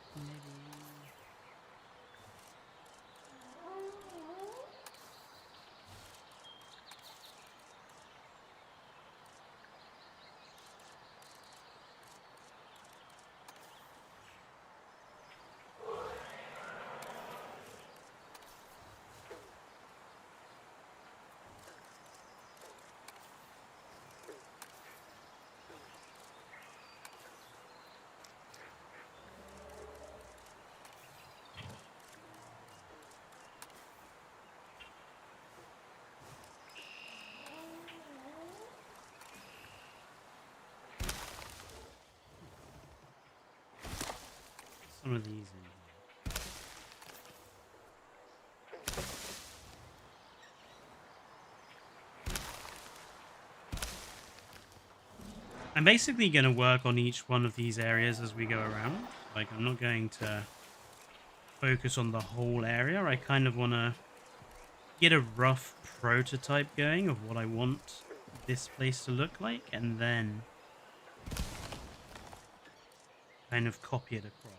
Some of these in here. I'm basically going to work on each one of these areas as we go around. Like, I'm not going to focus on the whole area. I kind of want to get a rough prototype going of what I want this place to look like, and then kind of copy it across.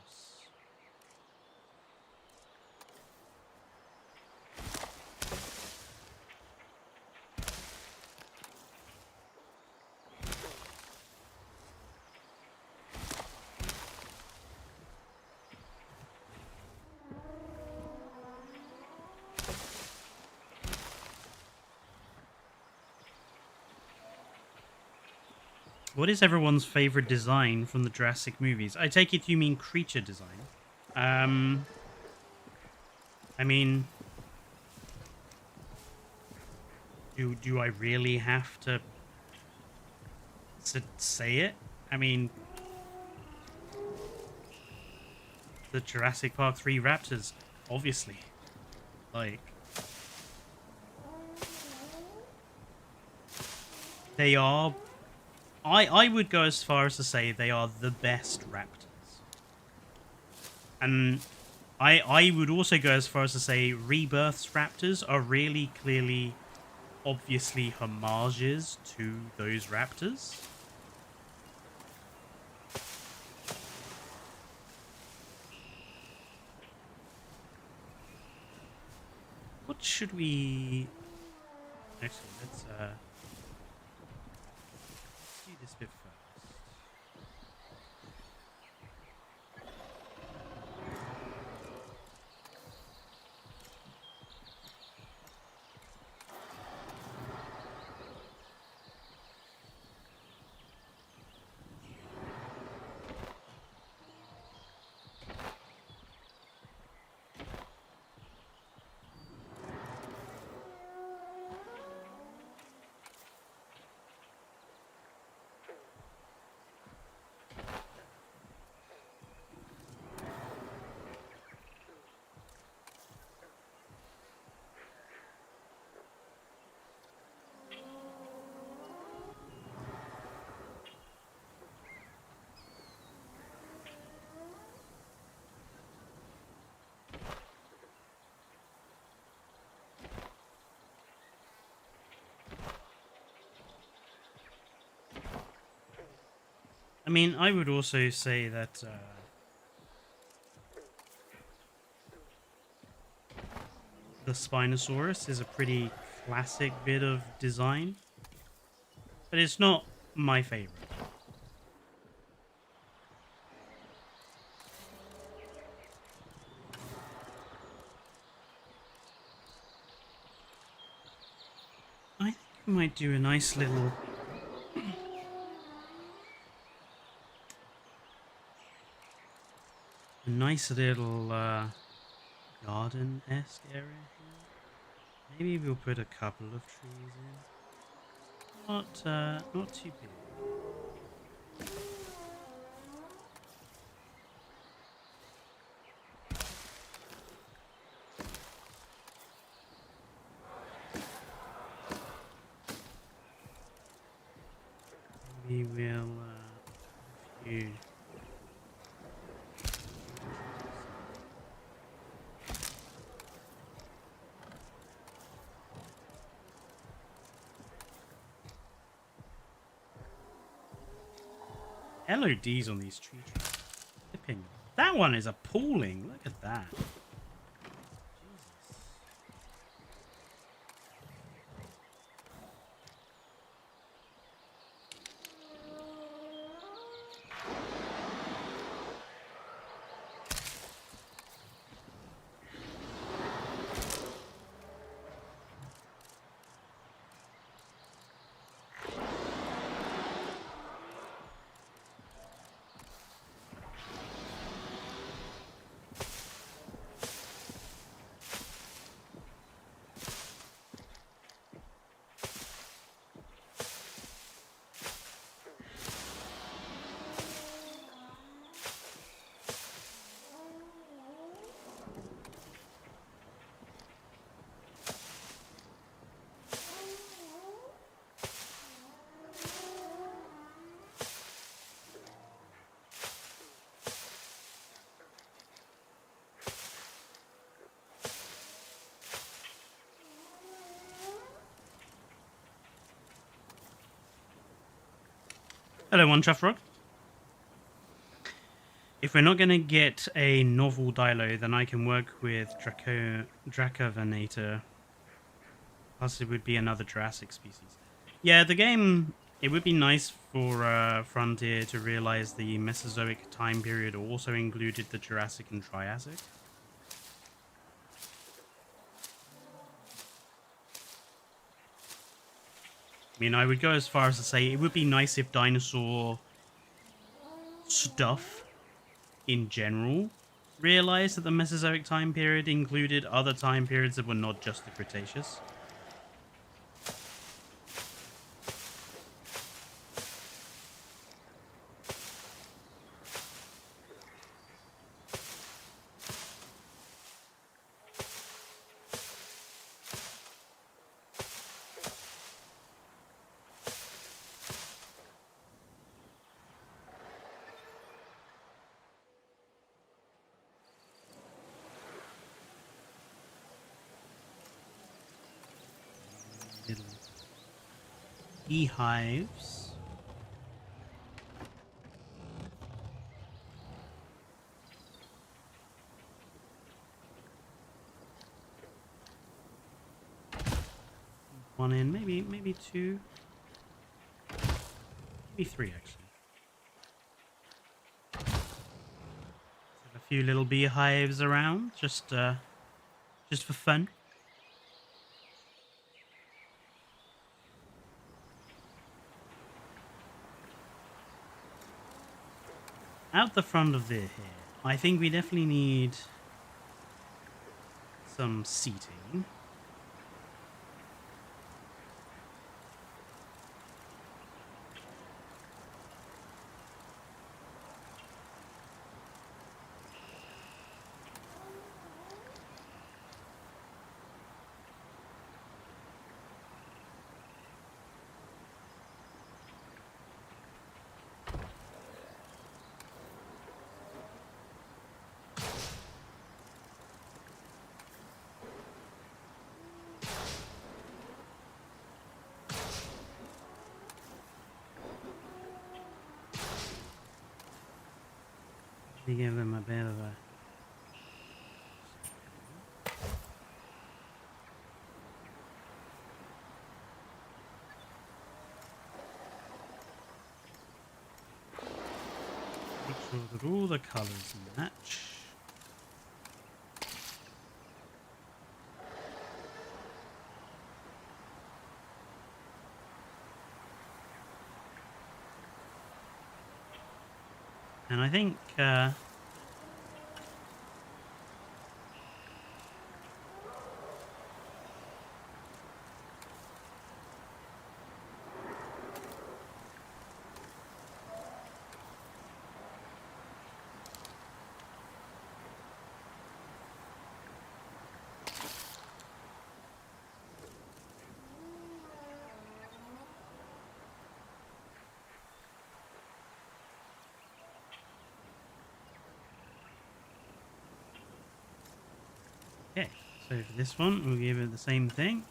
What is everyone's favorite design from the Jurassic movies? I take it you mean creature design. I mean, do I really have to say it? I mean, the Jurassic Park 3 raptors, obviously. Like, they are... I would go as far as to say they are the best raptors. And I would also go as far as to say Rebirth's raptors are really clearly, obviously homages to those raptors. What should we... Actually, let's do this bit first. I mean, I would also say that the Spinosaurus is a pretty classic bit of design, but it's not my favorite. I think we might do a nice little... a nice little garden-esque area here. Maybe we'll put a couple of trees in. Not too big. LODs on these tree trunks. Flipping. That one is appalling. Look at that. Hello, One Chuff Rock. If we're not going to get a novel Dilo, then I can work with Dracovanator. Plus, it would be another Jurassic species. Yeah, the game, it would be nice for Frontier to realize the Mesozoic time period also included the Jurassic and Triassic. I mean, I would go as far as to say it would be nice if dinosaur stuff in general realized that the Mesozoic time period included other time periods that were not just the Cretaceous. Little beehives. One in, maybe two, maybe three actually. Have a few little beehives around, just for fun. Out the front of here, I think we definitely need some seating. We give them a bit of a make sure that all the colours match. And I think okay, so for this one, we'll give it the same thing.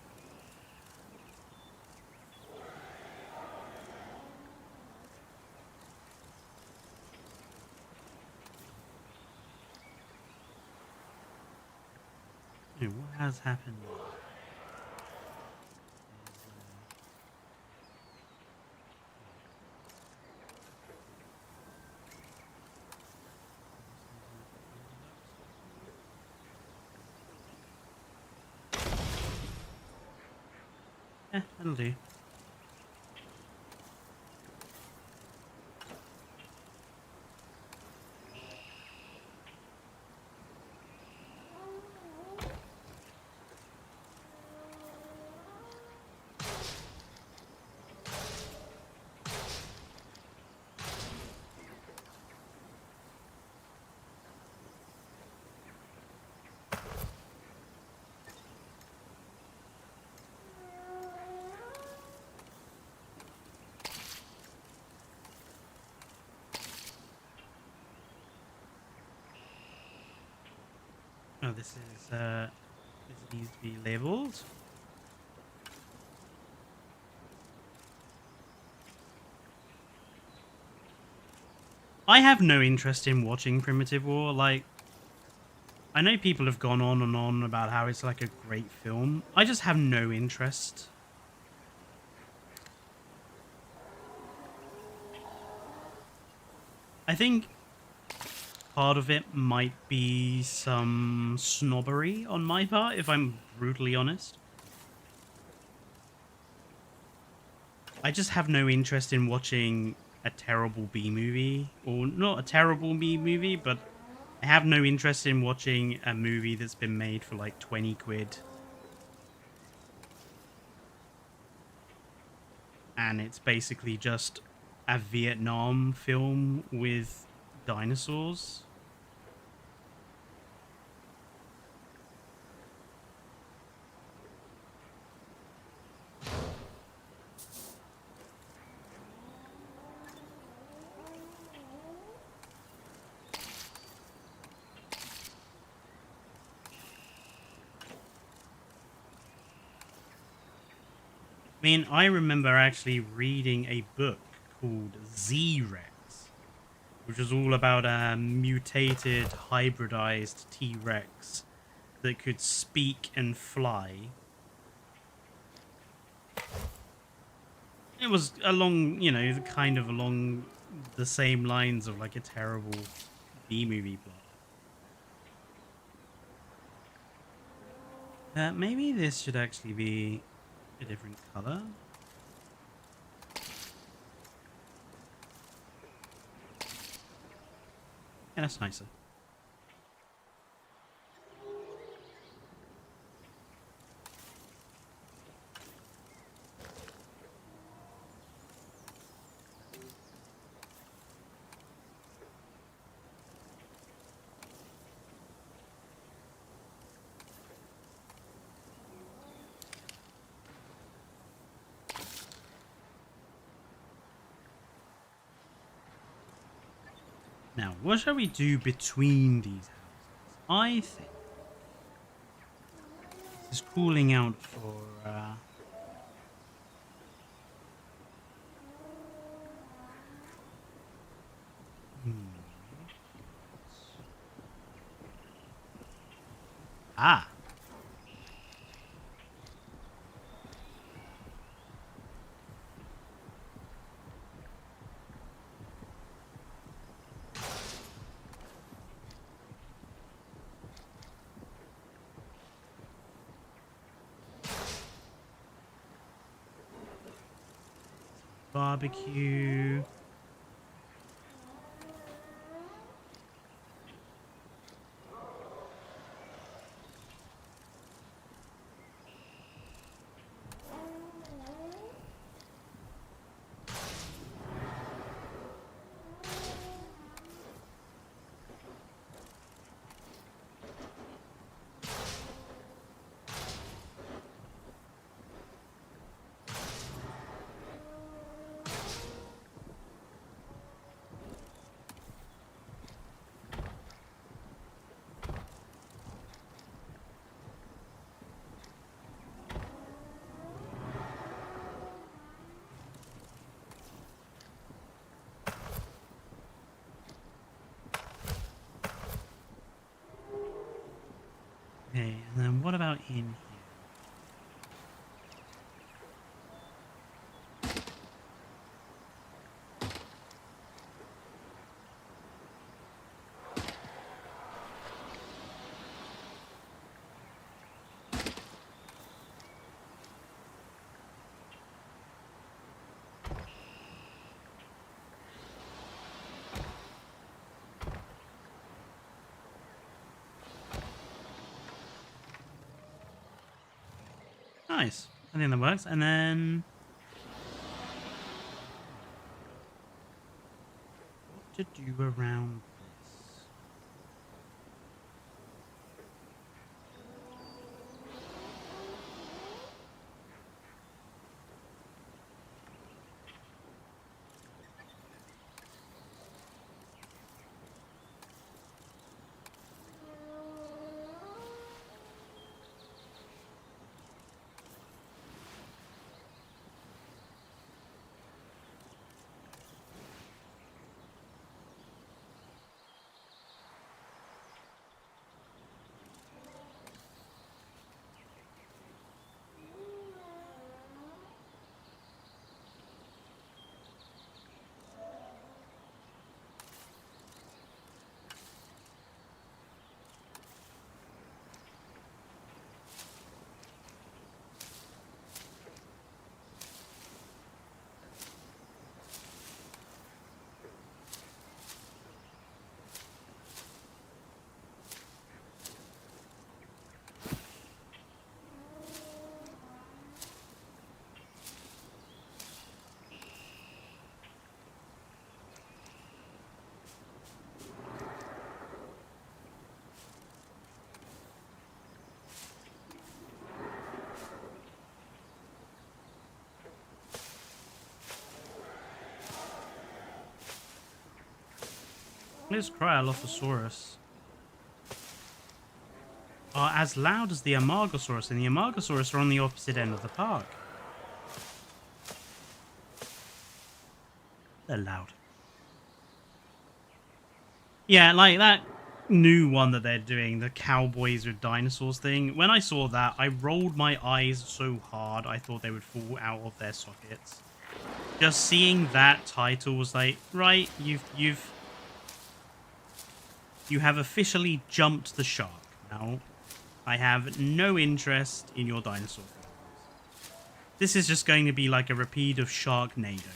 So what has happened? That'll do. Oh, this needs to be labeled. I have no interest in watching Primitive War. Like, I know people have gone on and on about how it's like a great film. I just have no interest. I think part of it might be some snobbery on my part, if I'm brutally honest. I just have no interest in watching a terrible B movie, or not a terrible B movie, but I have no interest in watching a movie that's been made for like 20 quid. And it's basically just a Vietnam film with dinosaurs. I mean, I remember actually reading a book called Z-Rex, which was all about a mutated, hybridized T-Rex that could speak and fly. It was along, you know, kind of along the same lines of like a terrible B-movie plot. Maybe this should actually be a different color. Yeah, that's nicer. Now, what shall we do between these houses? I think this is cooling out for Ah. Barbecue. Okay, and then what about in here? Nice. I think that works. And then what to do around this? This Cryolophosaurus are as loud as the Amargasaurus, and the Amargasaurus are on the opposite end of the park. They're loud. Yeah, like that new one that they're doing, the Cowboys with Dinosaurs thing. When I saw that, I rolled my eyes so hard I thought they would fall out of their sockets. Just seeing that title was like, right, you have officially jumped the shark. Now, I have no interest in your dinosaur films. This is just going to be like a repeat of Sharknado, isn't it?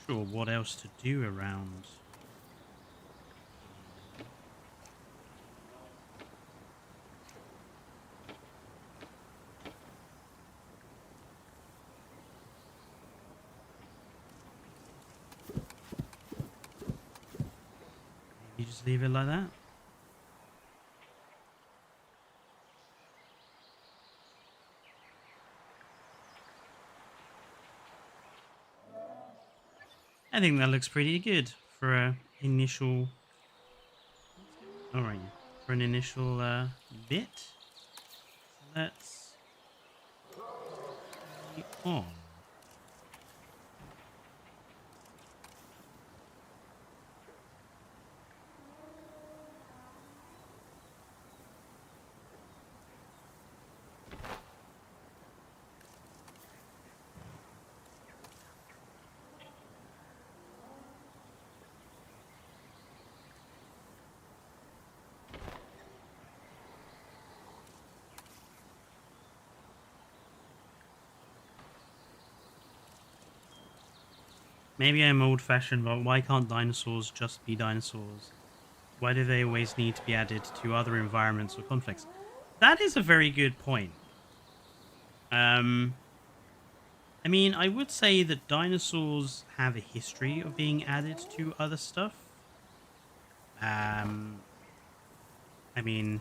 Sure, what else to do around? You just leave it like that? I think that looks pretty good for an initial... Alright, for an initial bit. So let's... be on. Maybe I'm old-fashioned, but why can't dinosaurs just be dinosaurs? Why do they always need to be added to other environments or conflicts? That is a very good point. I mean, I would say that dinosaurs have a history of being added to other stuff. I mean,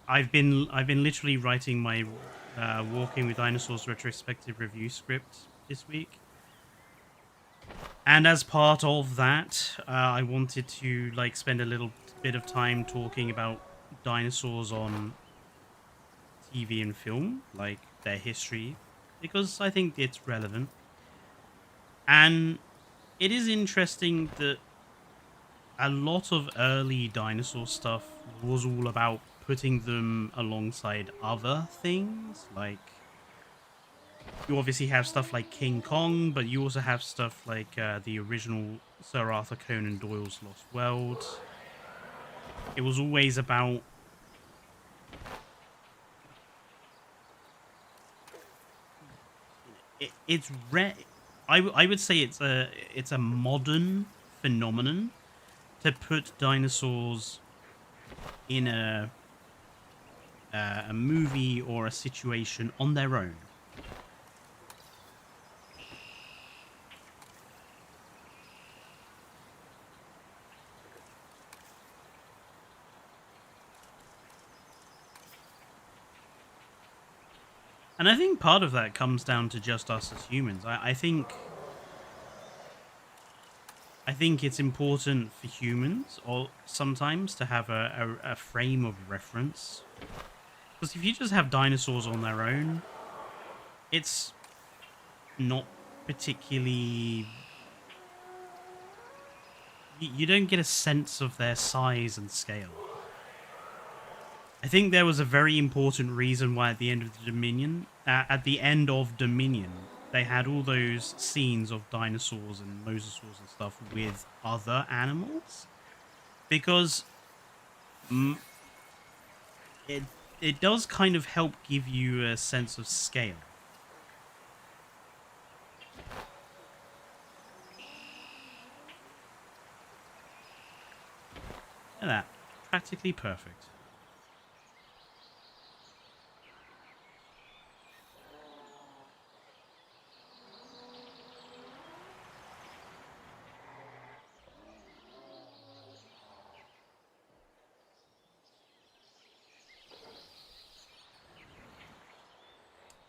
I've been literally writing my Walking with Dinosaurs retrospective review script this week. And as part of that, I wanted to like spend a little bit of time talking about dinosaurs on TV and film, like their history, because I think it's relevant. And it is interesting that a lot of early dinosaur stuff was all about putting them alongside other things. Like, you obviously have stuff like King Kong, but you also have stuff like the original Sir Arthur Conan Doyle's Lost World. It was always about it's I would say it's a modern phenomenon to put dinosaurs in a movie or a situation on their own. And I think part of that comes down to just us as humans. I think it's important for humans or sometimes to have a frame of reference. Because if you just have dinosaurs on their own, it's not particularly... You don't get a sense of their size and scale. I think there was a very important reason why at the end of the Dominion, they had all those scenes of dinosaurs and mosasaurs and stuff with other animals, because mm, it it does kind of help give you a sense of scale. Look at that, practically perfect.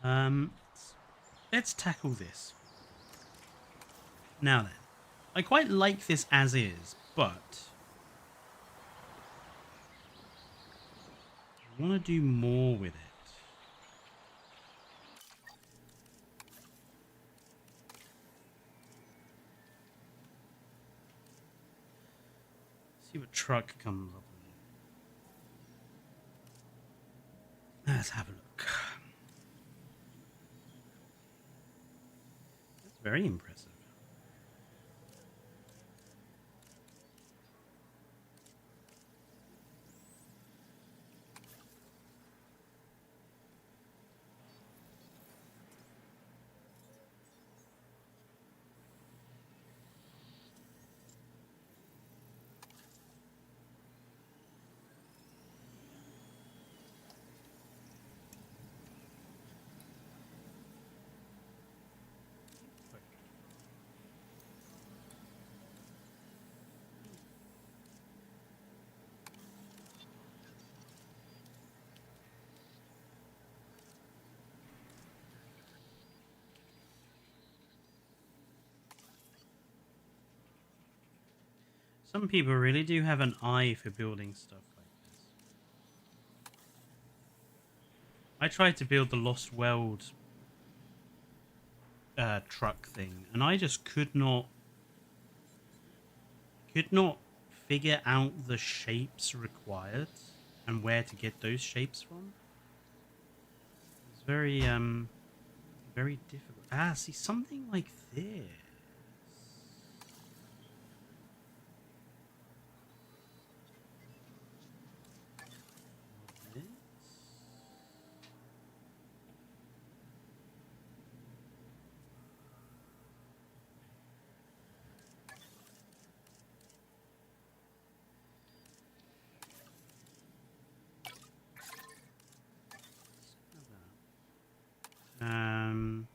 Um, let's tackle this. Now then, I quite like this as is, but I want to do more with it. See what truck comes up with. Let's have a look. That's very impressive. Some people really do have an eye for building stuff like this. I tried to build the Lost World truck thing, and I just could not figure out the shapes required and where to get those shapes from. It's very difficult. Ah, see, something like this. Um,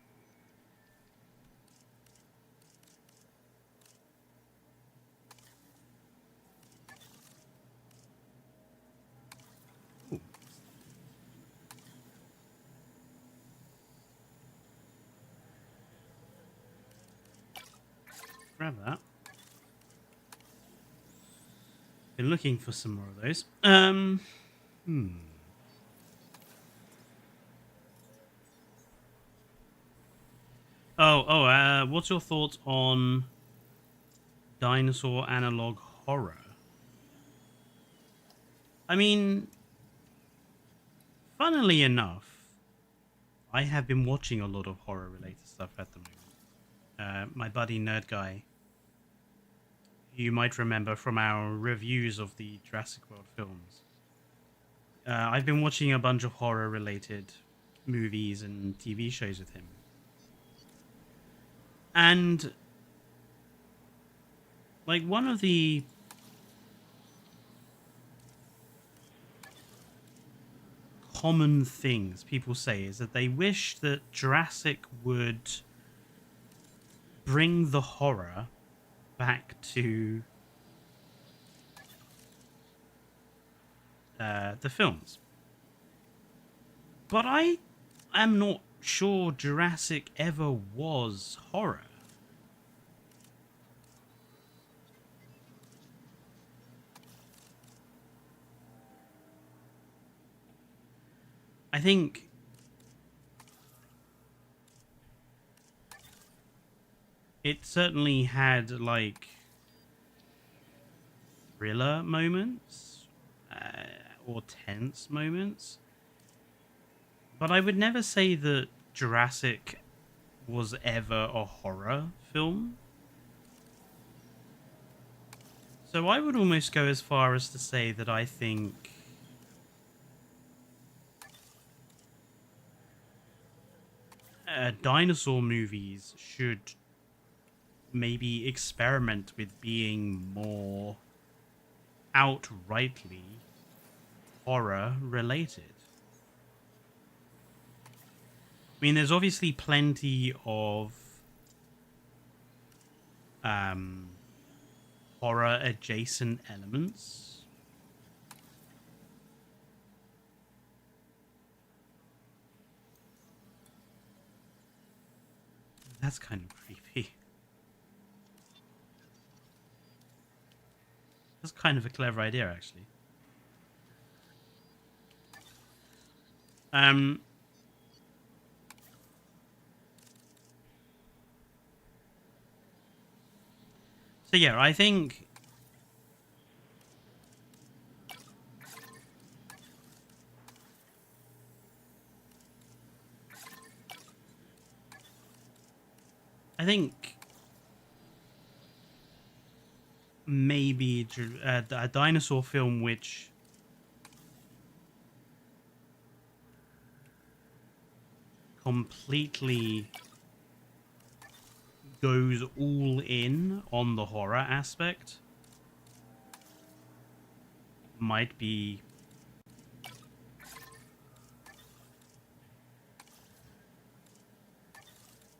grab that. Been looking for some more of those. What's your thoughts on dinosaur analog horror? I mean, funnily enough, I have been watching a lot of horror-related stuff at the moment. My buddy Nerd Guy, you might remember from our reviews of the Jurassic World films. I've been watching a bunch of horror-related movies and TV shows with him. And, like, one of the common things people say is that they wish that Jurassic would bring the horror back to the films. But I am not sure Jurassic ever was horror. I think it certainly had, like, thriller moments or tense moments. But I would never say that Jurassic was ever a horror film. So I would almost go as far as to say that I think dinosaur movies should maybe experiment with being more outrightly horror related. I mean, there's obviously plenty of horror adjacent elements. That's kind of creepy. That's kind of a clever idea, actually. So yeah, I think maybe a dinosaur film which completely goes all in on the horror aspect might be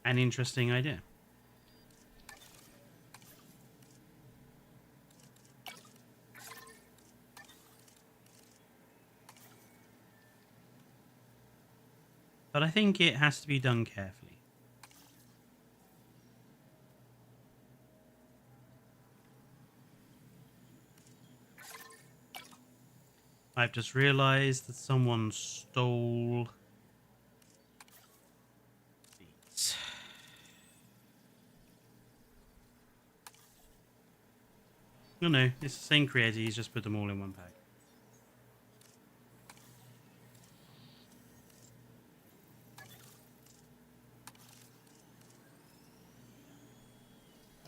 an interesting idea. But I think it has to be done carefully. I've just realized that someone stole these. No, it's the same creator, he's just put them all in one pack.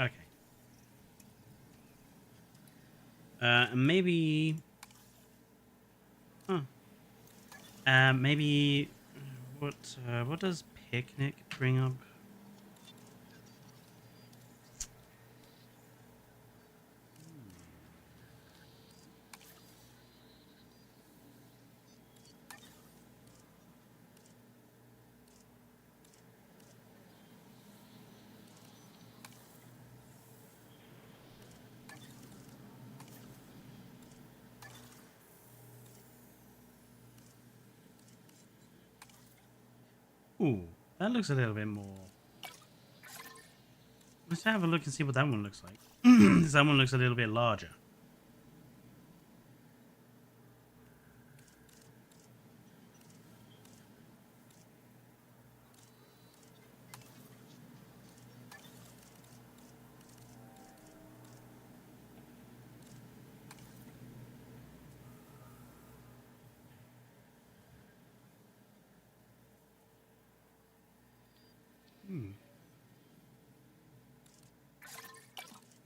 Okay. Maybe... maybe... What does picnic bring up? Ooh, that looks a little bit more Let's have a look and see what that one looks like. That one looks a little bit larger.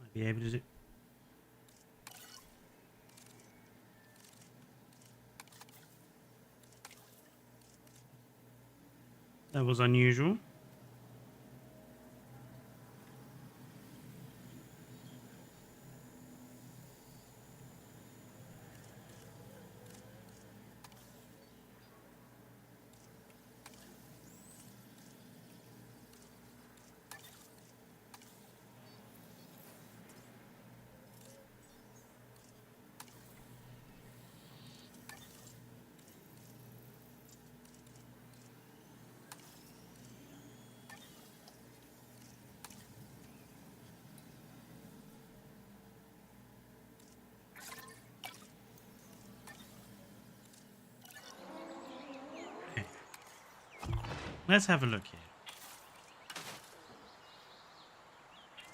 Might be able to do. That was unusual. Let's have a look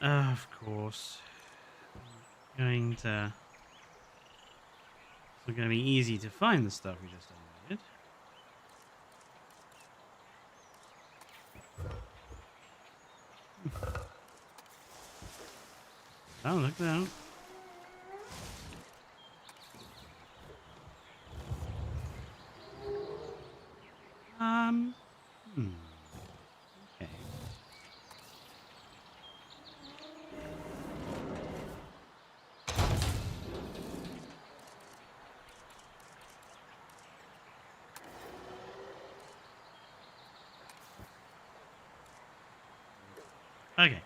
here. Of course. It's going to be easy to find the stuff we just downloaded. Oh, look at that. Okay. Okay.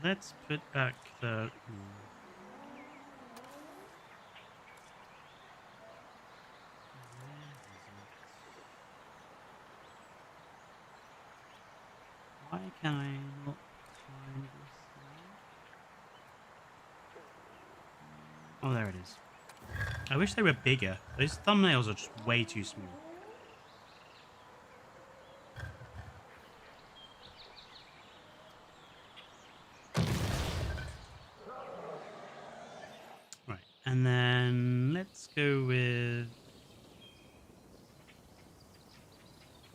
Let's put back the. Why can I not find this thing? Oh, there it is. I wish they were bigger. Those thumbnails are just way too small. Right, and then let's go with...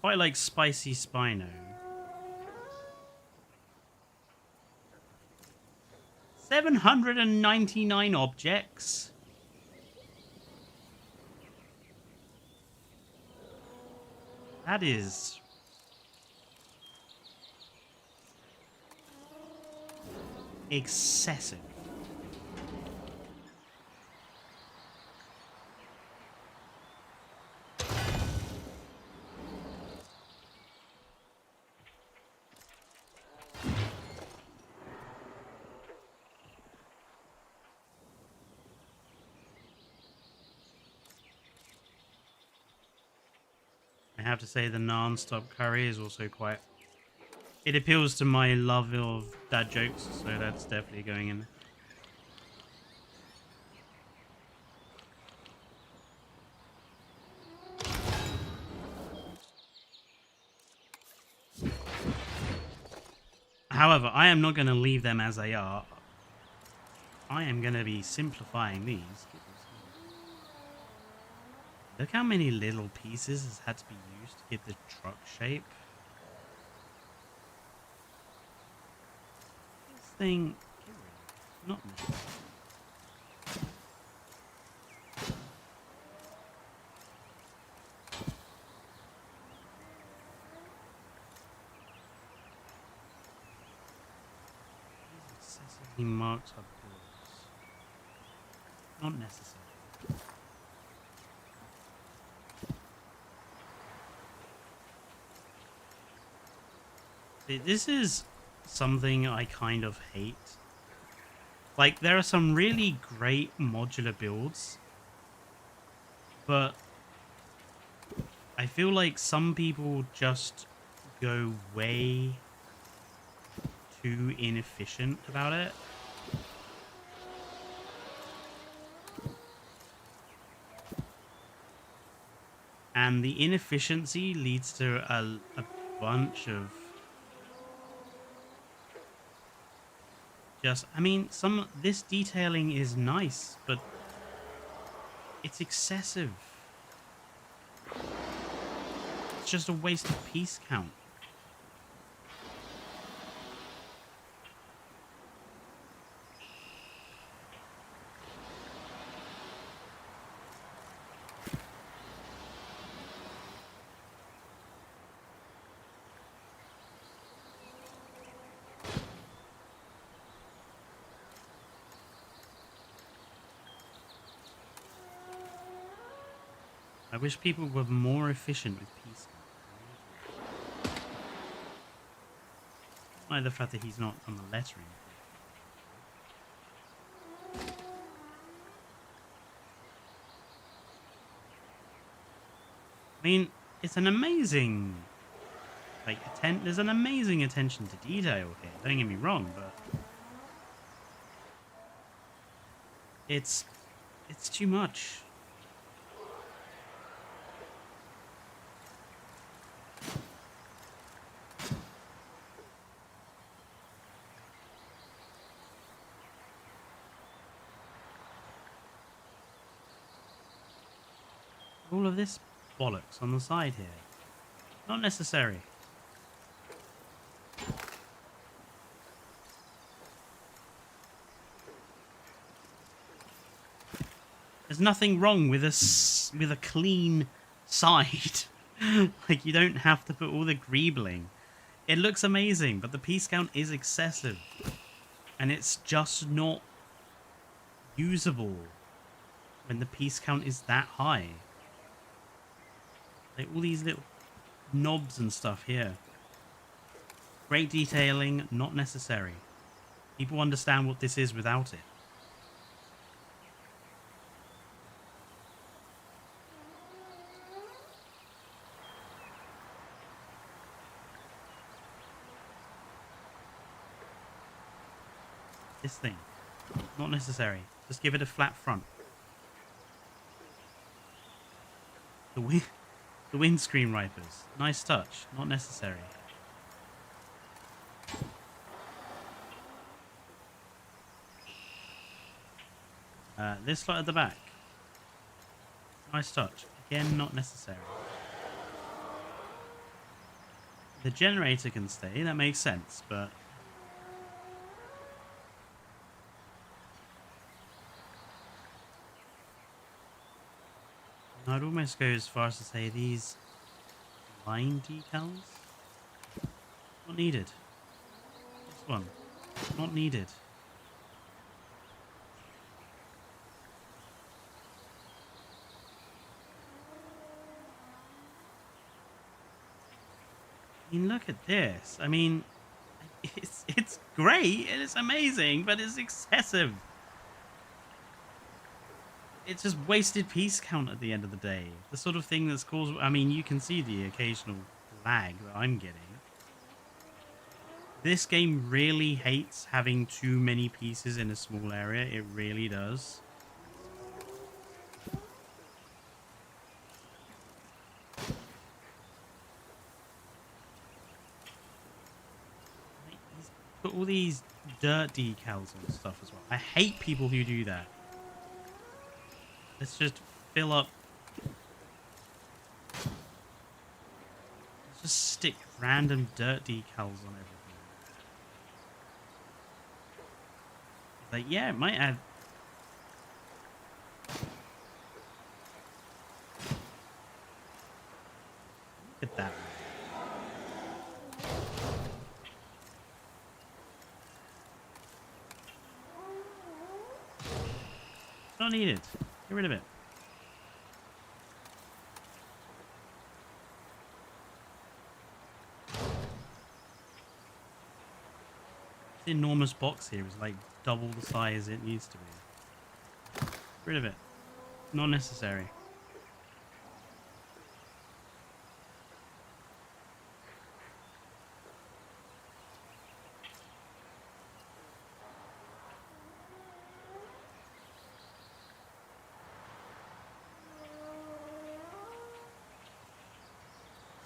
quite like Spicy Spino. 799 objects? That is... excessive. I have to say the non-stop curry is also quite... it appeals to my love of dad jokes, so that's definitely going in. However, I am not going to leave them as they are. I am going to be simplifying these. Look how many little pieces has had to be used to get the truck shape. This thing... not necessary. Excessively marked up borders. Not necessary. This is something I kind of hate. Like, there are some really great modular builds, but I feel like some people just go way too inefficient about it. And the inefficiency leads to a bunch of just, I mean, this detailing is nice, but it's excessive. It's just a waste of piece count. I wish people were more efficient with piece count. Like the fact that he's not on the lettering. I mean, it's an amazing, like, there's an amazing attention to detail here. Don't get me wrong, but it's too much. All of this bollocks on the side here. Not necessary. There's nothing wrong with a clean side. Like, you don't have to put all the greebling. It looks amazing, but the piece count is excessive. And it's just not usable when the piece count is that high. Like, all these little knobs and stuff here. Great detailing, not necessary. People understand what this is without it. This thing, not necessary. Just give it a flat front. The windscreen wipers, nice touch, not necessary. This light at the back, nice touch, again not necessary. The generator can stay, that makes sense, but I'd almost go as far as to say these line decals, not needed. This one, not needed. I mean, look at this. I mean, it's great and it's amazing, but it's excessive. It's just wasted piece count at the end of the day. The sort of thing that's caused... I mean, you can see the occasional lag that I'm getting. This game really hates having too many pieces in a small area. It really does. He's put all these dirt decals on stuff as well. I hate people who do that. Let's just fill up. Let's just stick random dirt decals on everything. Like, yeah, it might add. Look at that. Not needed. Get rid of it. The enormous box here is like double the size it needs to be. Get rid of it. Not necessary.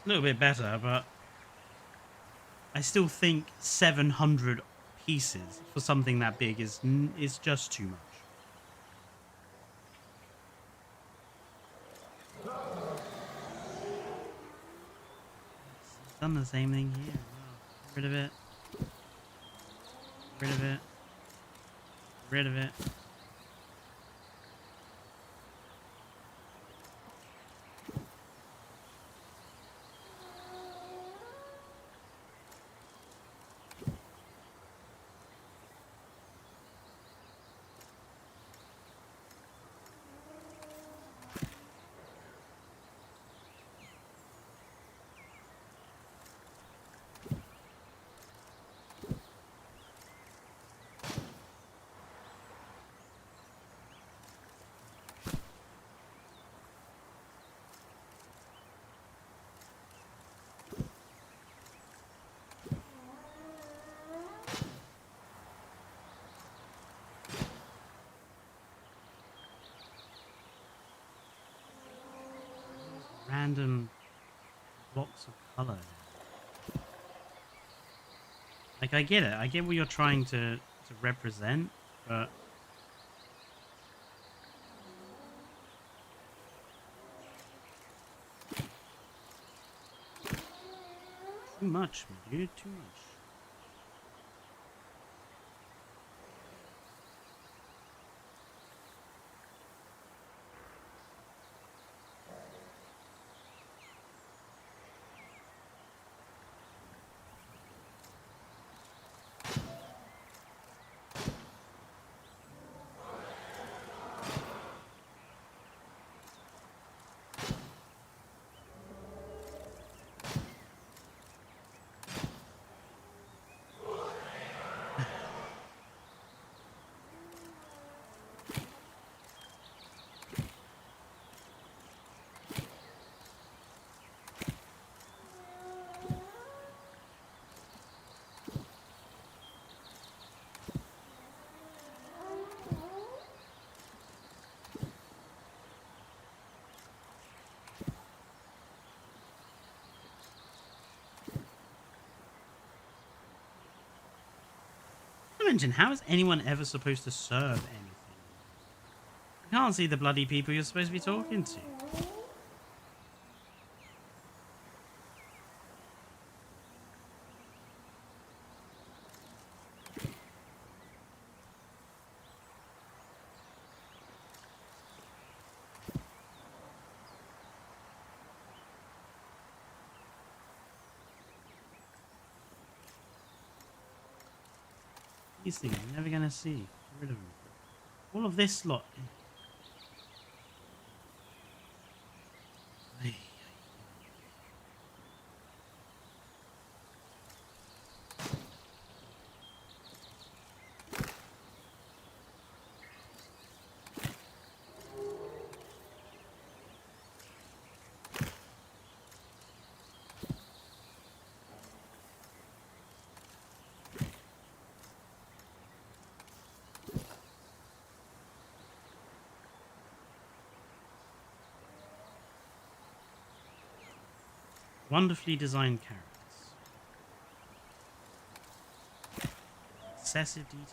a little bit better, but I still think 700 pieces for something that big is just too much. It's done the same thing here. Wow. Get rid of it. Get rid of it. Get rid of it. Random blocks of color. Like, I get it. I get what you're trying to represent, but too much, my dude. Too much. Mention, how is anyone ever supposed to serve anything? You can't see the bloody people you're supposed to be talking to. These things you're never gonna see. Get rid of them. All of this lot. Ay. Wonderfully designed carrots. Excessive detail.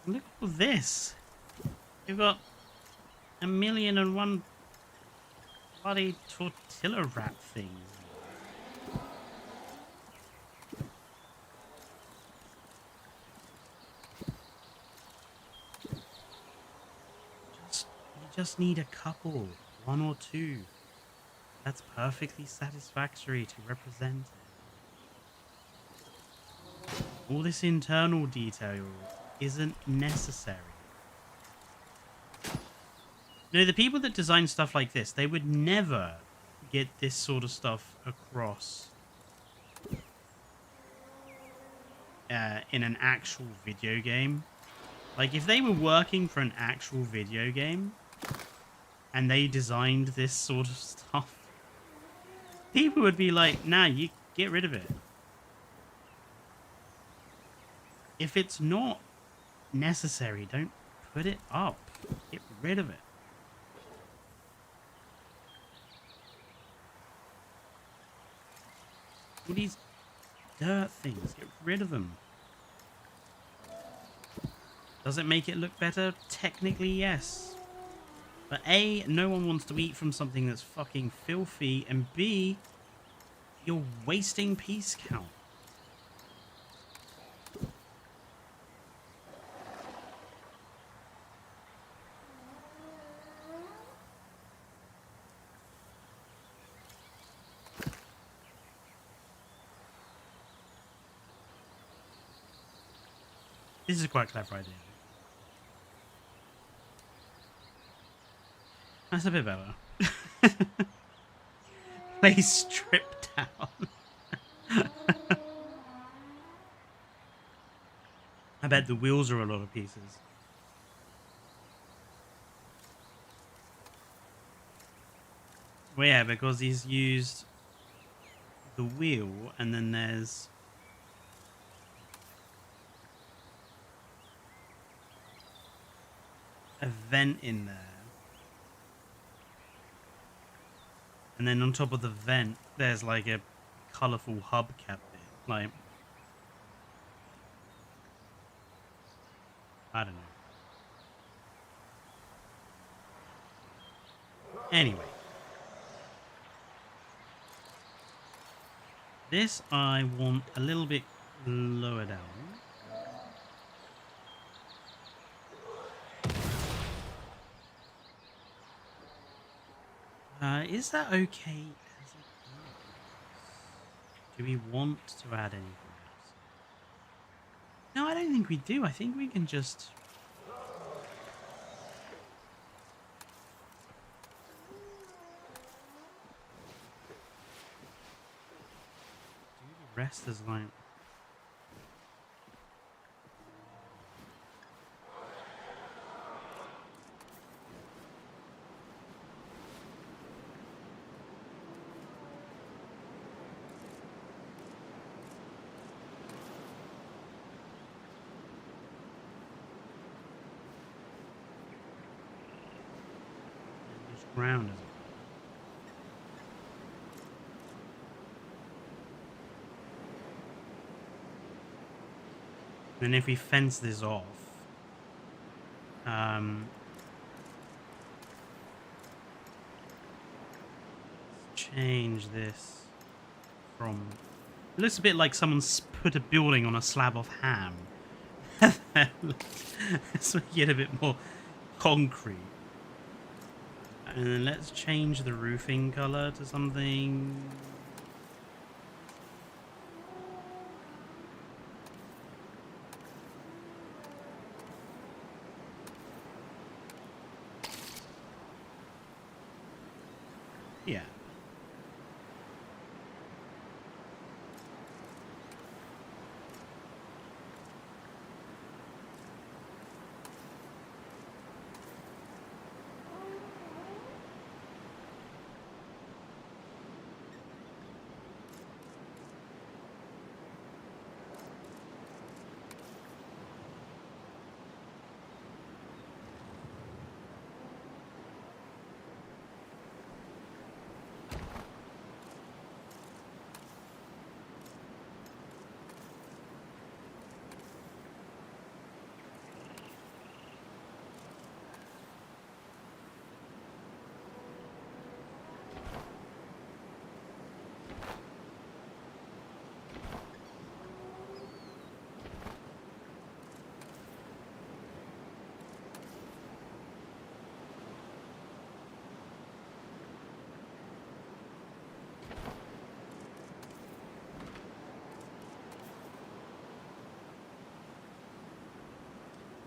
Look at all this. You've got 1,000,001 bloody tortilla wrap things. Just need a couple, one or two. That's perfectly satisfactory to represent it. All this internal detail isn't necessary. No, the people that design stuff like this, they would never get this sort of stuff across in an actual video game. Like, if they were working for an actual video game and they designed this sort of stuff, people would be like, nah, you get rid of it. If it's not necessary, don't put it up. Get rid of it. All these dirt things, get rid of them. Does it make it look better? Technically, yes. But A, no one wants to eat from something that's fucking filthy, and B, you're wasting piece count. This is quite a clever idea. That's a bit better. Place stripped down. I bet the wheels are a lot of pieces. Well, yeah, because he's used the wheel, and then there's a vent in there. And then on top of the vent, there's like a colourful hubcap bit. Like, I don't know. Anyway. This I want a little bit lower down. Is that okay as it is? Do we want to add anything else? No, I don't think we do. I think we can just... do the rest as like... ground as well. Then if we fence this off, change this from... It looks a bit like someone's put a building on a slab of ham. Let's make it a bit more concrete. And then let's change the roofing color to something... yeah.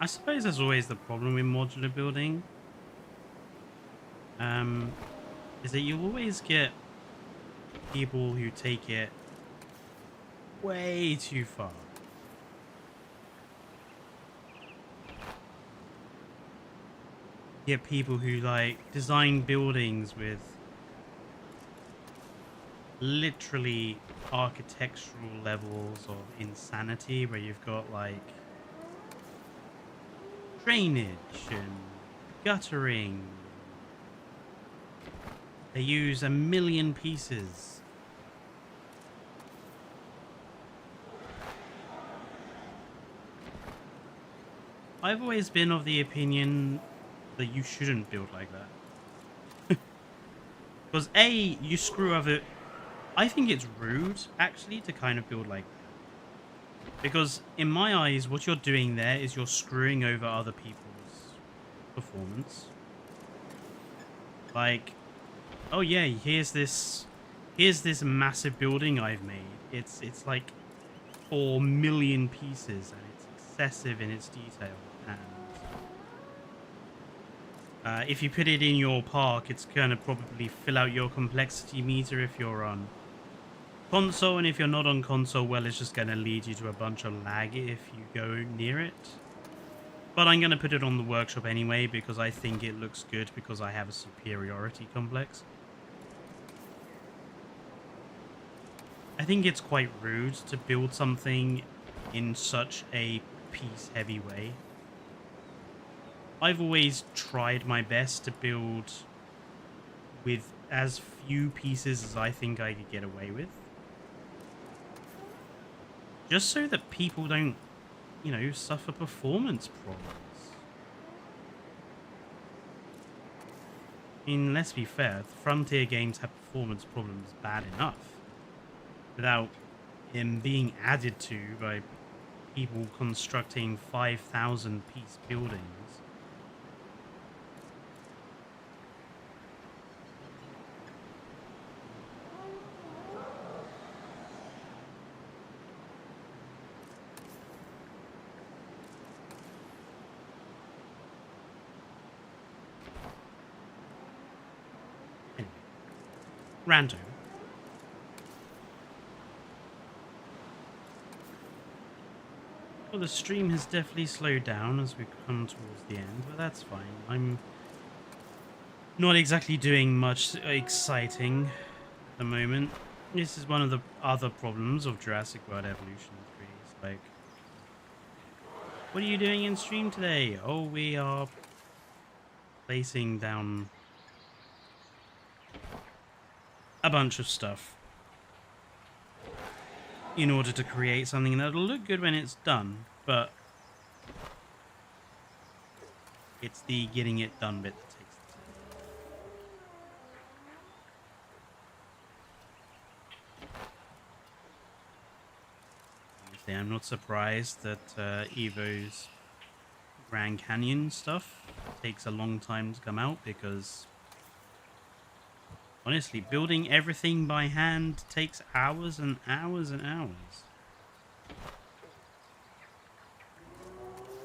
I suppose that's always the problem with modular building. Is that you always get people who take it way too far. You get people who like design buildings with literally architectural levels of insanity, where you've got like drainage and guttering. They use 1,000,000 pieces. I've always been of the opinion that you shouldn't build like that. Because A, you screw over... I think it's rude, actually, to kind of build like that. Because in my eyes, what you're doing there is you're screwing over other people's performance. Like, oh yeah, here's this massive building I've made. It's like 4,000,000 pieces, and it's excessive in its detail. And if you put it in your park, it's gonna probably fill out your complexity meter if you're on console, and if you're not on console, well, it's just gonna lead you to a bunch of lag if you go near it. But I'm gonna put it on the workshop anyway because I think it looks good because I have a superiority complex. I think it's quite rude to build something in such a piece-heavy way. I've always tried my best to build with as few pieces as I think I could get away with. Just so that people don't, you know, suffer performance problems. I mean, let's be fair, the Frontier games have performance problems bad enough without him being added to by people constructing 5,000 piece buildings. Anyway, random. Well, the stream has definitely slowed down as we come towards the end, but that's fine. I'm not exactly doing much exciting at the moment. This is one of the other problems of Jurassic World Evolution 3. It's like, what are you doing in stream today? Oh, we are placing down a bunch of stuff in order to create something that'll look good when it's done, but it's the getting it done bit that takes the time. Honestly, I'm not surprised that Evo's Grand Canyon stuff takes a long time to come out, because honestly, building everything by hand takes hours and hours and hours.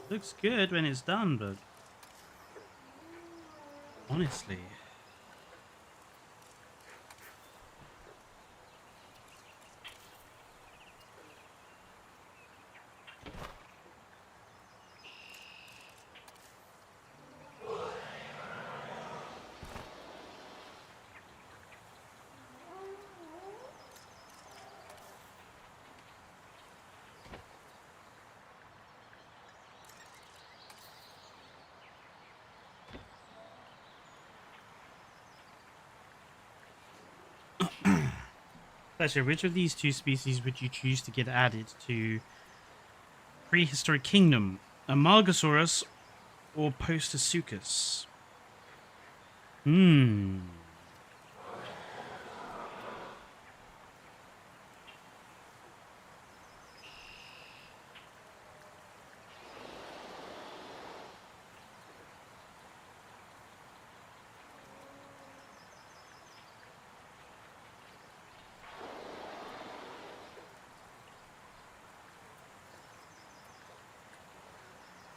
Looks good when it's done, but honestly... Fletcher, which of these two species would you choose to get added to Prehistoric Kingdom? Amargasaurus or Postosuchus?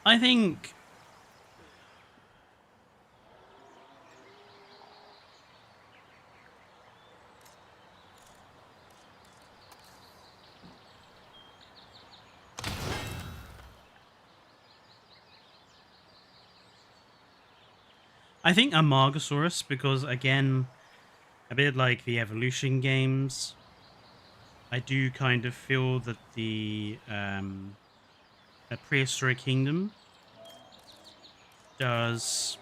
I think Amargasaurus, because again, a bit like the evolution games, I do kind of feel that the Prehistoric Kingdom does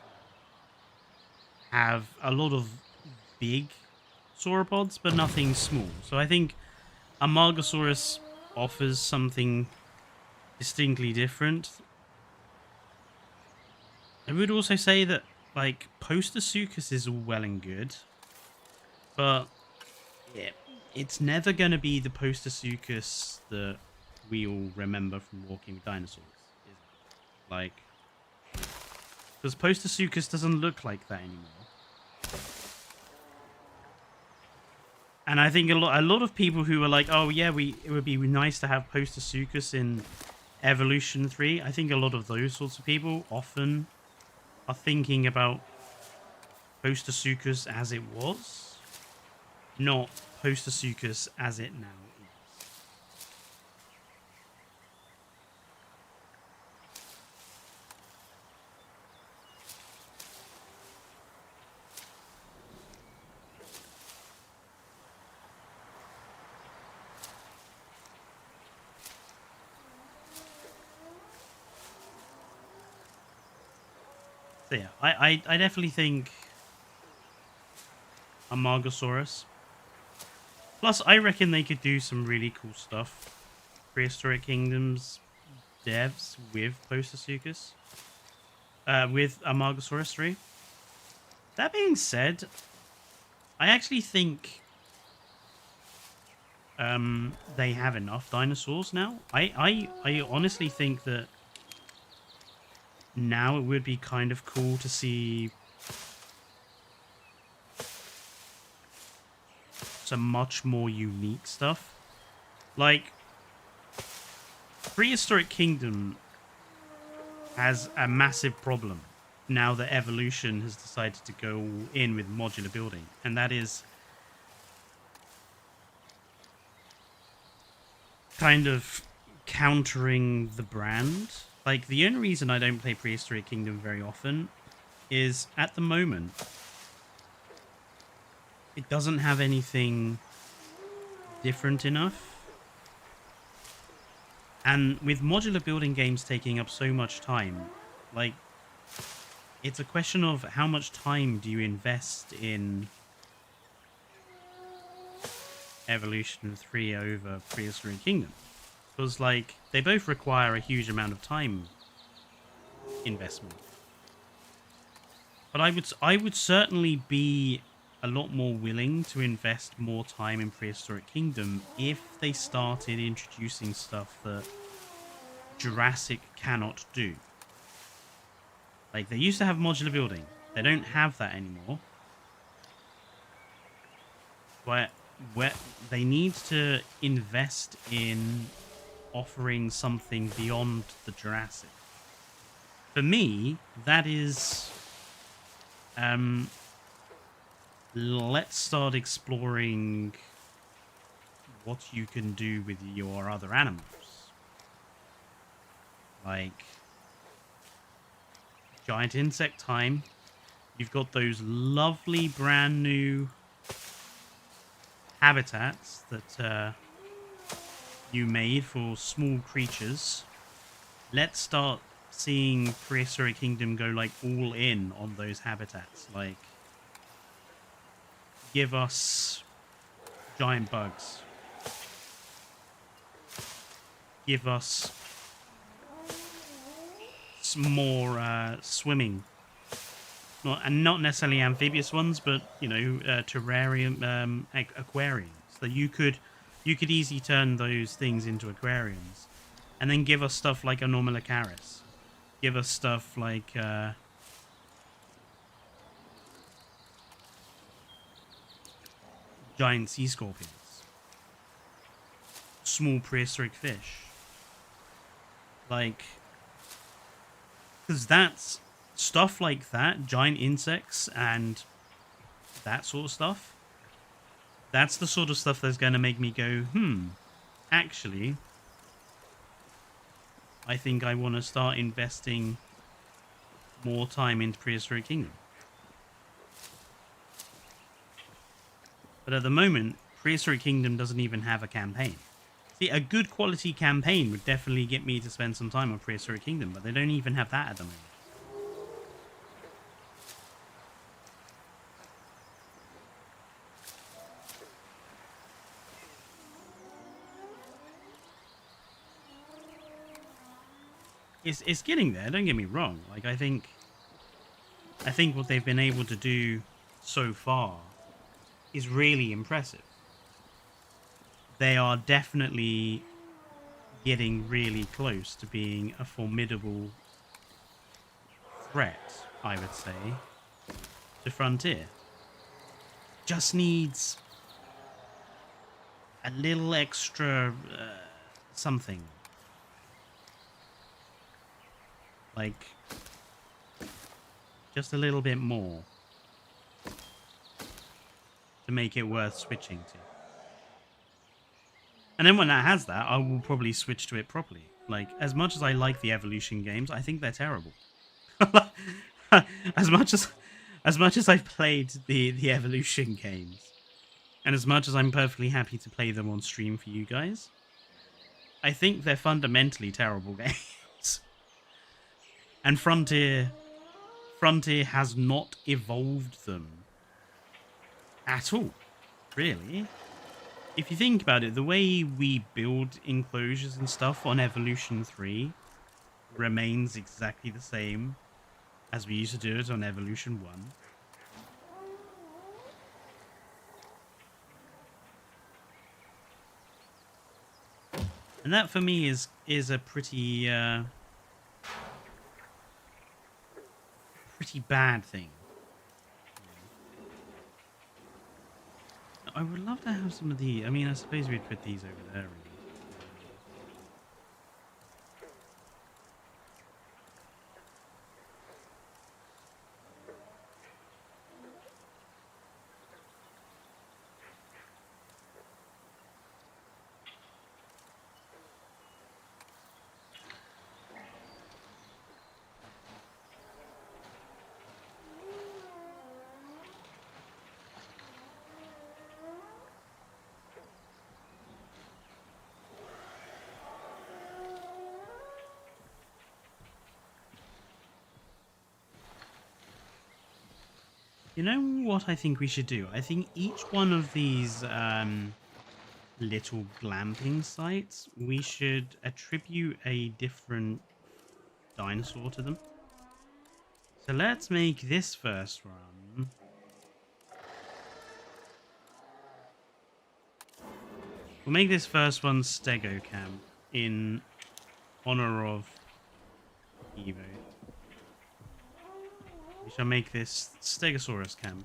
have a lot of big sauropods, but nothing small. So I think Amargasaurus offers something distinctly different. I would also say that, like, Postosuchus is all well and good, but yeah, it's never going to be the Postosuchus that we all remember from Walking with Dinosaurs, is it? Like, because Postosuchus doesn't look like that anymore. And I think a lot of people who are like, oh yeah, it would be nice to have Postosuchus in Evolution 3. I think a lot of those sorts of people often are thinking about Postosuchus as it was, not Postosuchus as it now is. So yeah, I definitely think Amargasaurus. Plus, I reckon they could do some really cool stuff. Prehistoric Kingdoms devs with Postosuchus. With Amargasaurus 3. That being said, I actually think they have enough dinosaurs now. I honestly think that now it would be kind of cool to see some much more unique stuff. Like, Prehistoric Kingdom has a massive problem now that Evolution has decided to go in with modular building, and that is kind of countering the brand. Like, the only reason I don't play Prehistoric Kingdom very often is, at the moment, it doesn't have anything different enough. And with modular building games taking up so much time, like, it's a question of how much time do you invest in Evolution 3 over Prehistoric Kingdom? Because, like, they both require a huge amount of time investment. But I would certainly be a lot more willing to invest more time in Prehistoric Kingdom if they started introducing stuff that Jurassic cannot do. Like, they used to have modular building. They don't have that anymore. Where they need to invest in offering something beyond the Jurassic. For me, that is... let's start exploring what you can do with your other animals. Like giant insect time. You've got those lovely brand new habitats that you made for small creatures. Let's start seeing Prehistoric Kingdom go like all in on those habitats. Like, give us giant bugs. Give us some more swimming. Not necessarily amphibious ones, but, you know, terrarium, aquariums. That you could easily turn those things into aquariums. And then give us stuff like Anomalocaris. Give us stuff like... giant sea scorpions. Small prehistoric fish. Like... because that's... stuff like that, giant insects and that sort of stuff, that's the sort of stuff that's going to make me go, actually, I think I want to start investing more time into Prehistoric Kingdom. But at the moment, Prehistoric Kingdom doesn't even have a campaign. See, a good quality campaign would definitely get me to spend some time on Prehistoric Kingdom, but they don't even have that at the moment. it's getting there. Don't get me wrong. Like I think what they've been able to do so far is really impressive. They are definitely getting really close to being a formidable threat, I would say, to Frontier. Just needs a little extra something. Like, just a little bit more to make it worth switching to. And then when that has that, I will probably switch to it properly. Like, as much as I like the Evolution games, I think they're terrible. as much as I've played the Evolution games, and as much as I'm perfectly happy to play them on stream for you guys, I think they're fundamentally terrible games. And Frontier has not evolved them at all, really. If you think about it, the way we build enclosures and stuff on Evolution 3 remains exactly the same as we used to do it on Evolution 1. And that for me is a pretty bad thing. I would love to have some of the... I mean, I suppose we'd put these over there, really. You know what I think we should do? I think each one of these little glamping sites, we should attribute a different dinosaur to them. So let's make this first one. We'll make this first one Stego Camp in honor of Evo. We shall make this Stegosaurus Camp.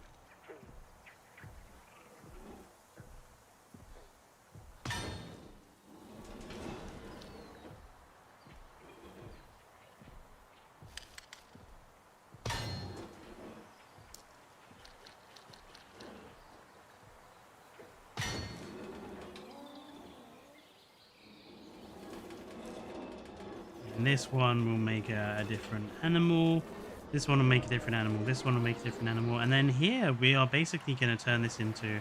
And this one will make a different animal. This one will make a different animal. This one will make a different animal. And then here we are basically going to turn this into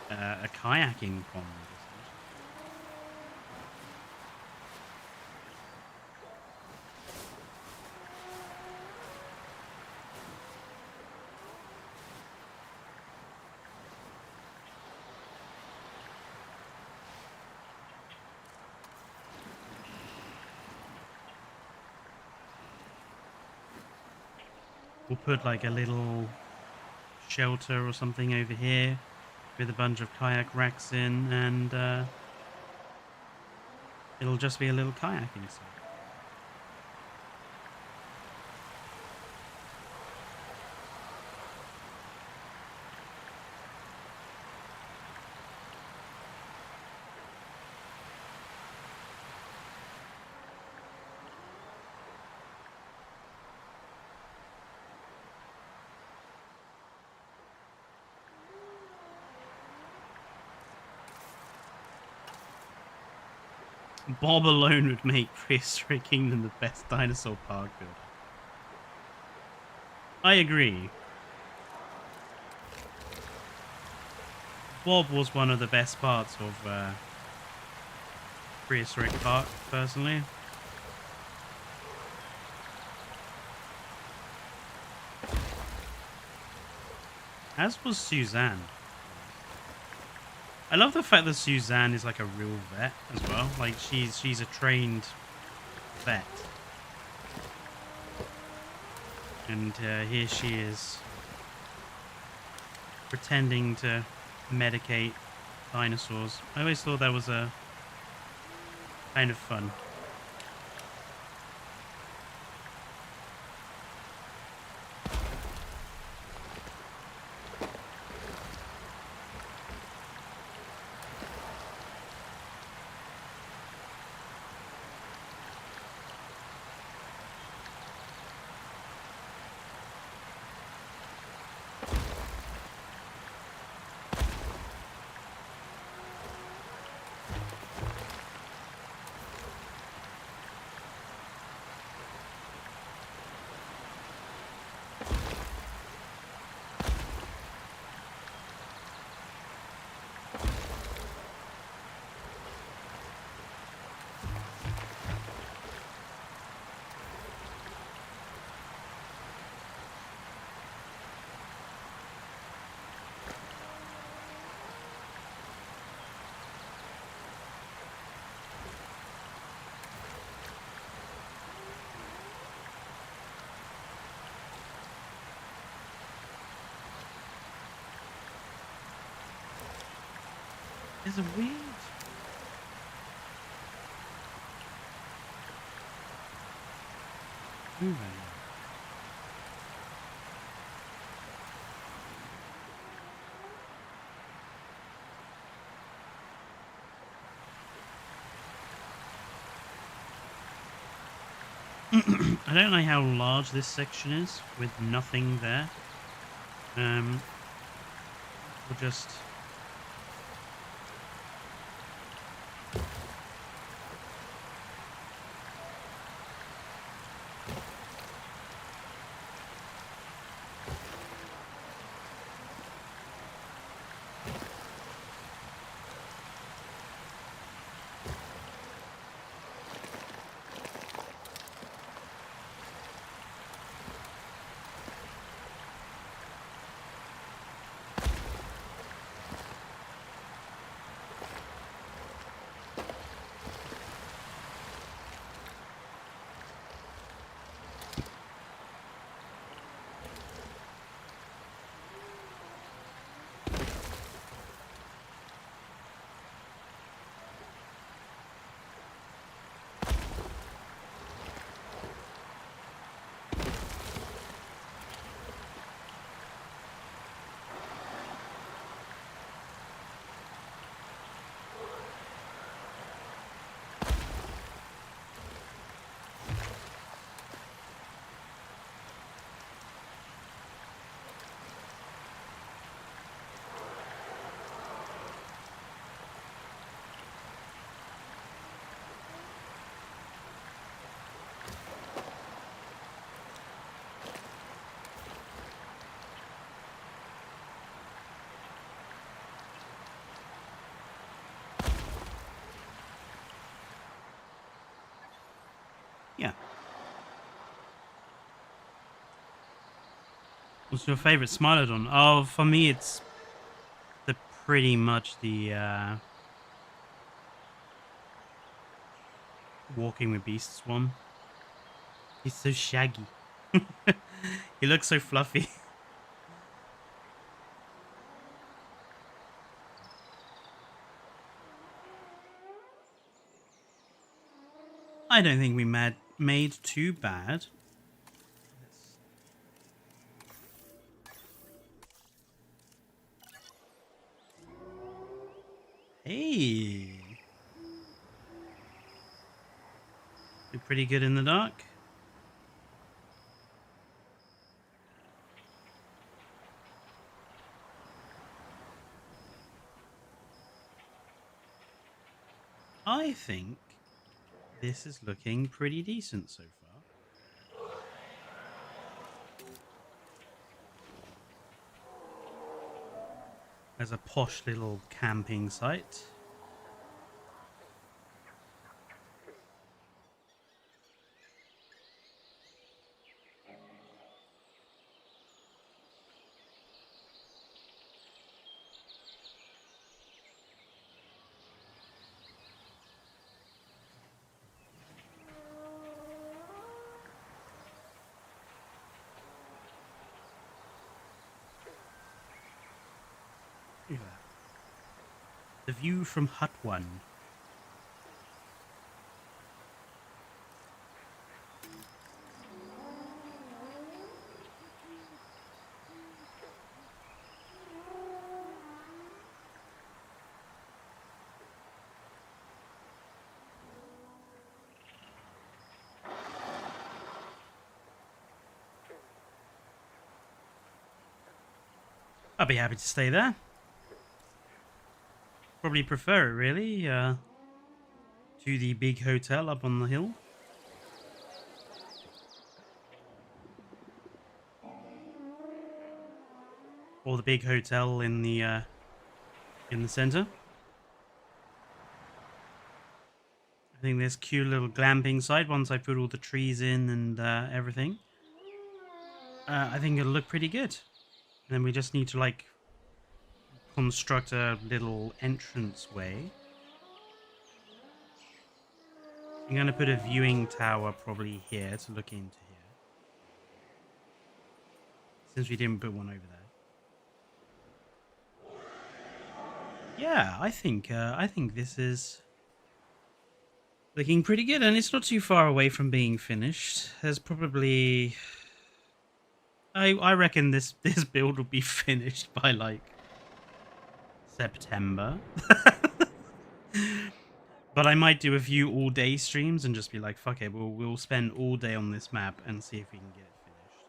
a kayaking pond. We'll put like a little shelter or something over here with a bunch of kayak racks in, and it'll just be a little kayaking site. Bob alone would make Prehistoric Kingdom the best dinosaur park build. I agree. Bob was one of the best parts of Prehistoric Park, personally. As was Suzanne. I love the fact that Suzanne is like a real vet as well. Like she's a trained vet. And here she is pretending to medicate dinosaurs. I always thought that was a kind of fun. There's a weird... Moving. I don't know how large this section is with nothing there. We'll just... Yeah. What's your favorite Smilodon? Oh, for me, it's pretty much the Walking with Beasts one. He's so shaggy. He looks so fluffy. I don't think we made too bad. Hey. You're pretty good in the dark. I think this is looking pretty decent so far. As a posh little camping site. Look at that. The view from Hut 1. I'll be happy to stay there. Probably prefer it, really, to the big hotel up on the hill. Or the big hotel in the center. I think there's cute little glamping site once I put all the trees in and everything. I think it'll look pretty good. And then we just need to like construct a little entrance way. I'm going to put a viewing tower probably here to look into here, since we didn't put one over there. Yeah, I think this is looking pretty good, and it's not too far away from being finished. There's probably, I reckon this build will be finished by like September. But I might do a few all-day streams and just be like, fuck it, we'll spend all day on this map and see if we can get it finished.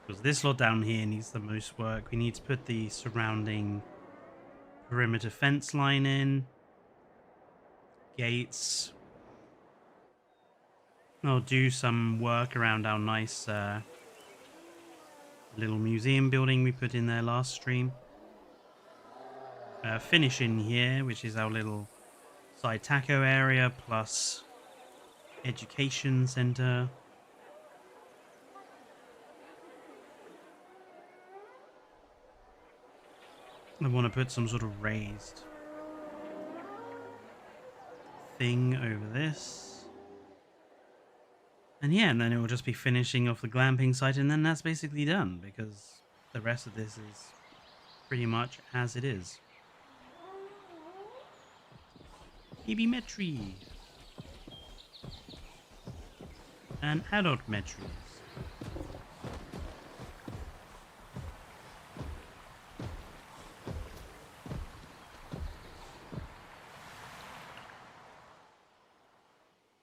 Because this lot down here needs the most work. We need to put the surrounding perimeter fence line in. Gates. I'll do some work around our nice little museum building we put in there last stream. Finish in here, which is our little side taco area plus education center. I want to put some sort of raised thing over this. And yeah, and then it will just be finishing off the glamping site, and then that's basically done, because the rest of this is pretty much as it is. Babymetry and adult metries.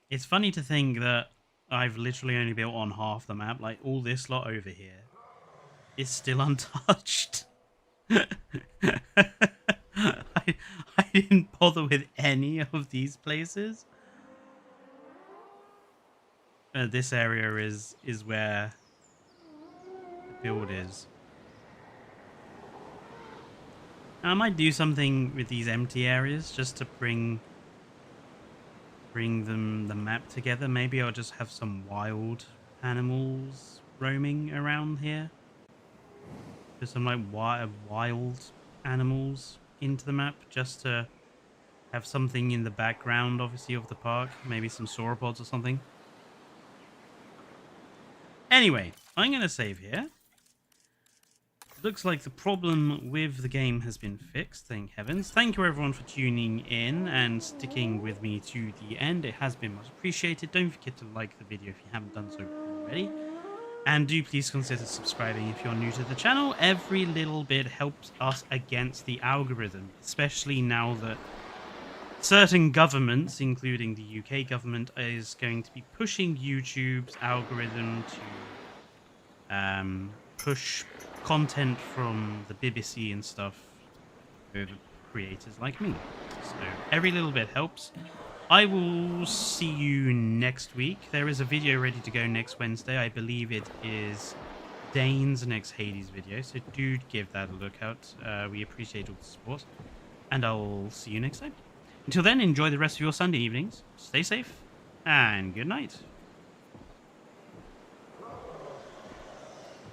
It's funny to think that I've literally only built on half the map. Like, all this lot over here is still untouched. I didn't bother with any of these places. This area is where the build is. Now, I might do something with these empty areas just to bring the map together. Maybe I'll just have some wild animals roaming around here. There's some like wild animals into the map, just to have something in the background, obviously, of the park. Maybe some sauropods or something. Anyway, I'm going to save here. Looks like the problem with the game has been fixed, thank heavens. Thank you everyone for tuning in and sticking with me to the end. It has been much appreciated. Don't forget to like the video if you haven't done so already. And do please consider subscribing if you're new to the channel. Every little bit helps us against the algorithm, especially now that certain governments, including the UK government, is going to be pushing YouTube's algorithm to push content from the BBC and stuff over creators like me. So every little bit helps. I will see you next week. There is a video ready to go next Wednesday. I believe it is Dane's next Hades video, so do give that a look out. We appreciate all the support, and I'll see you next time. Until then, enjoy the rest of your Sunday evenings. Stay safe, and good night.